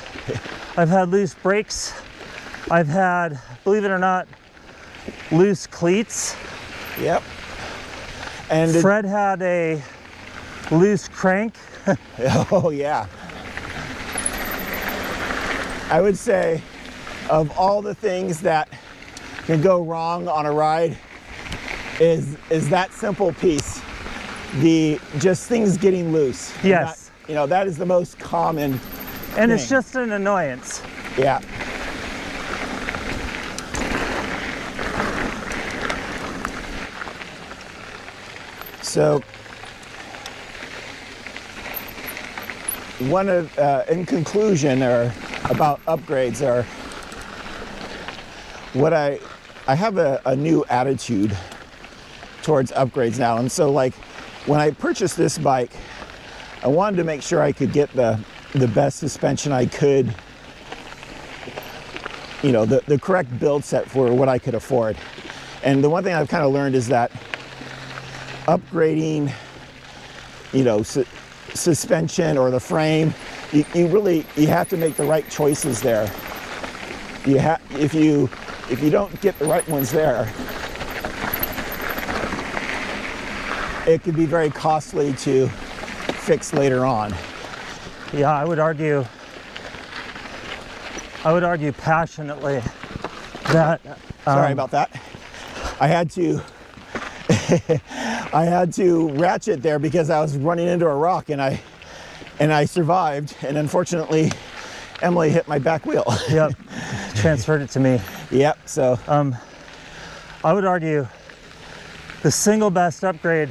I've had loose brakes, I've had, believe it or not, loose cleats. Yep. And Fred had a loose crank. oh yeah. I would say of all the things that can go wrong on a ride is that simple piece. The just things getting loose. Yes. That, you know, that is the most common And it's thing. just an annoyance. Yeah. So one of, in conclusion, or about upgrades, are what I have a new attitude towards upgrades now. And so like when I purchased this bike, I wanted to make sure I could get the best suspension I could, you know, the correct build set for what I could afford. And the one thing I've kind of learned is that upgrading, you know, suspension or the frame, you have to make the right choices there. If you don't get the right ones there, it could be very costly to fix later on. Yeah, I would argue passionately that Sorry about that. I had to I had to ratchet there because I was running into a rock, and I survived, and unfortunately Emily hit my back wheel. Yep, transferred it to me. Yep, so I would argue the single best upgrade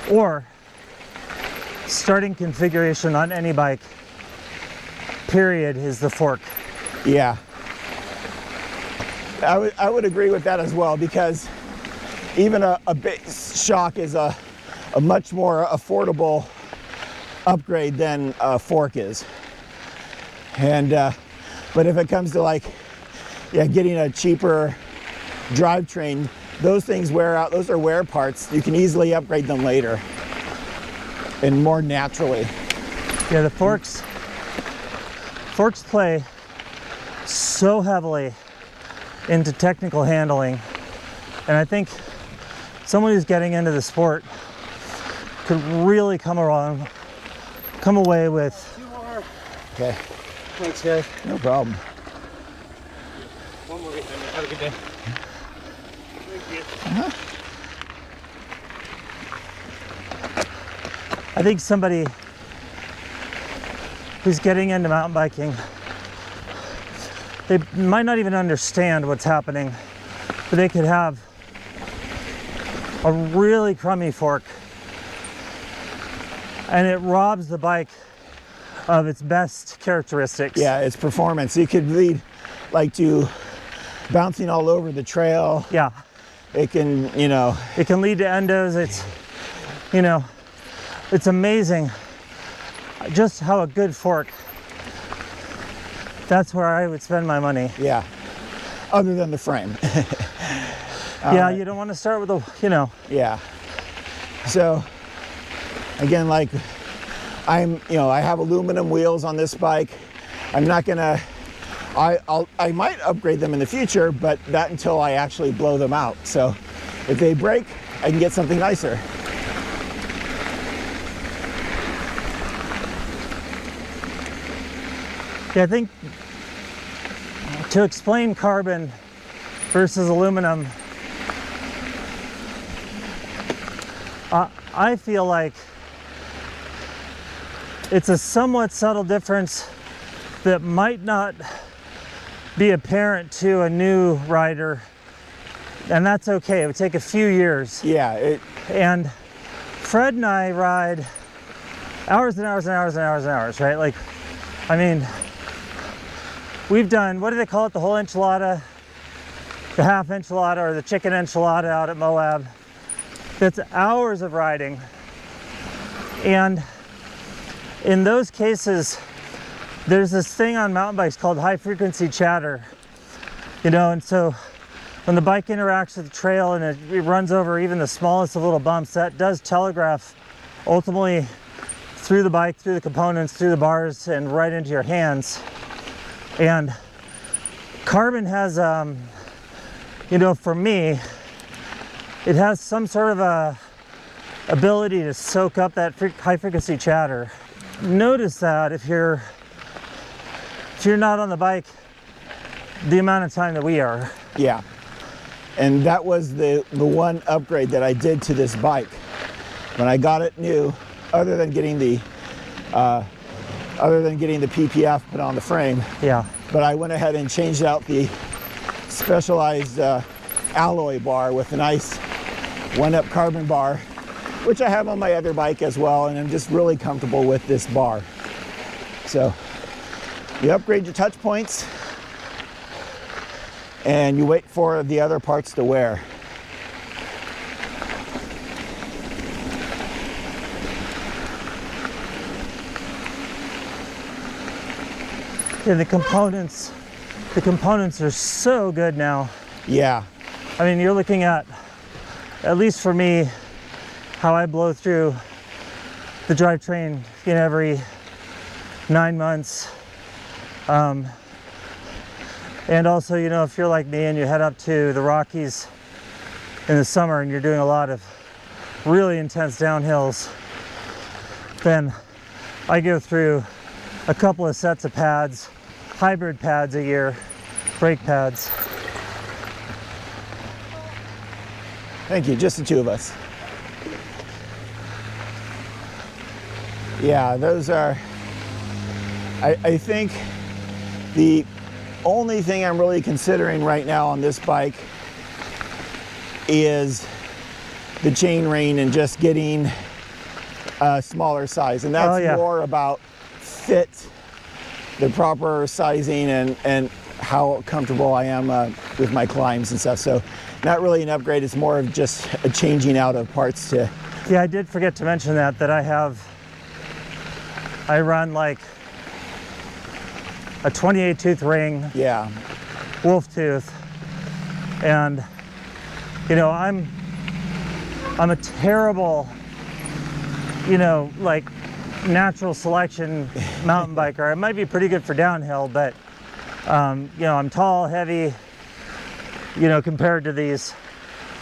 or starting configuration on any bike, period, is the fork. yeah. I would agree with that as well, because even a base shock is a much more affordable upgrade than a fork is. And but if it comes to like, yeah, getting a cheaper drivetrain, those things wear out. Those are wear parts. You can easily upgrade them later and more naturally. Yeah, the forks play so heavily into technical handling, and I think someone who's getting into the sport could really come away with. Okay, Thanks, guys. no problem. One more weekend. Have a good day. I think somebody who's getting into mountain biking, they might not even understand what's happening, but they could have a really crummy fork and it robs the bike of its best characteristics. Yeah, it's performance. It could lead like to bouncing all over the trail. Yeah. It can, you know. It can lead to endos. It's, you know, it's amazing just how a good fork, that's where I would spend my money. Yeah. other than the frame. Yeah, you don't want to start with the, you know. Yeah. So again, like I have aluminum wheels on this bike. I'm not gonna, I might upgrade them in the future, but not until I actually blow them out. So if they break, I can get something nicer. Yeah, I think to explain carbon versus aluminum, I feel like it's a somewhat subtle difference that might not be apparent to a new rider, and that's okay. It would take a few years. Yeah. And Fred and I ride hours and hours and hours and hours and hours, right? Like, I mean, we've done, what do they call it? The whole enchilada, the half enchilada, or the chicken enchilada out at Moab. That's hours of riding. And in those cases, there's this thing on mountain bikes called high frequency chatter, you know, and so when the bike interacts with the trail and it runs over even the smallest of little bumps, that does telegraph ultimately through the bike, through the components, through the bars, and right into your hands. And carbon has, you know, for me, it has some sort of a ability to soak up that high frequency chatter. Notice that if you're not on the bike the amount of time that we are. Yeah. And that was the one upgrade that I did to this bike when I got it new, other than getting the PPF put on the frame. Yeah. But I went ahead and changed out the specialized alloy bar with a nice one-up carbon bar, which I have on my other bike as well, and I'm just really comfortable with this bar. So you upgrade your touch points and you wait for the other parts to wear. Yeah, the components are so good now. Yeah. I mean, you're looking at least for me, how I blow through the drivetrain, you know, every 9 months. And also, you know, if you're like me and you head up to the Rockies in the summer and you're doing a lot of really intense downhills, then I go through a couple of sets of pads, hybrid pads a year, brake pads. Thank you, just the two of us. Yeah, those are, I think the only thing I'm really considering right now on this bike is the chain ring and just getting a smaller size. And that's more about fit, the proper sizing, and how comfortable I am with my climbs and stuff. So not really an upgrade, it's more of just a changing out of parts to... Yeah, I did forget to mention that I run like a 28 tooth ring. Yeah. Wolf tooth. And, you know, I'm a terrible, you know, like natural selection mountain biker. I might be pretty good for downhill, but, you know, I'm tall, heavy, you know, compared to these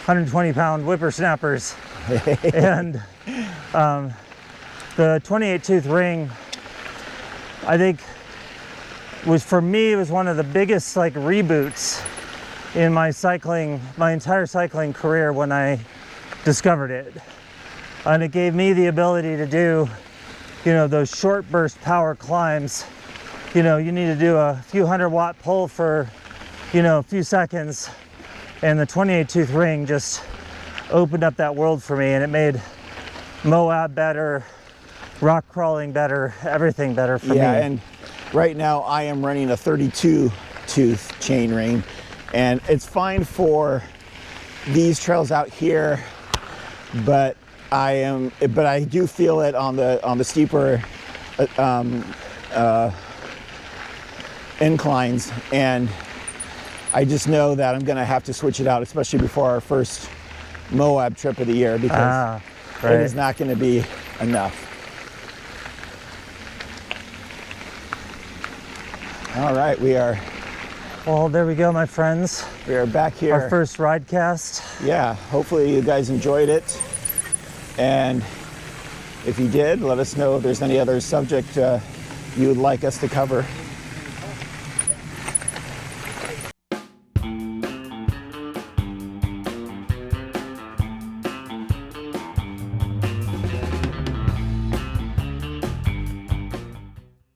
120-pound whippersnappers. And the 28 tooth ring, I think, for me, it was one of the biggest like reboots in my entire cycling career when I discovered it. And it gave me the ability to do, you know, those short burst power climbs. You know, you need to do a few 100-watt pull for, you know, a few seconds. And the 28 tooth ring just opened up that world for me, and it made Moab better, rock crawling better, everything better for me. Yeah, and right now I am running a 32 tooth chain ring, and it's fine for these trails out here, but I do feel it on the steeper inclines, and I just know that I'm going to have to switch it out, especially before our first Moab trip of the year, because it right. is not going to be enough. All right, we are Well, there we go, my friends. back here. Our first Ridecast. Yeah, hopefully you guys enjoyed it. And if you did, let us know if there's any other subject you would like us to cover.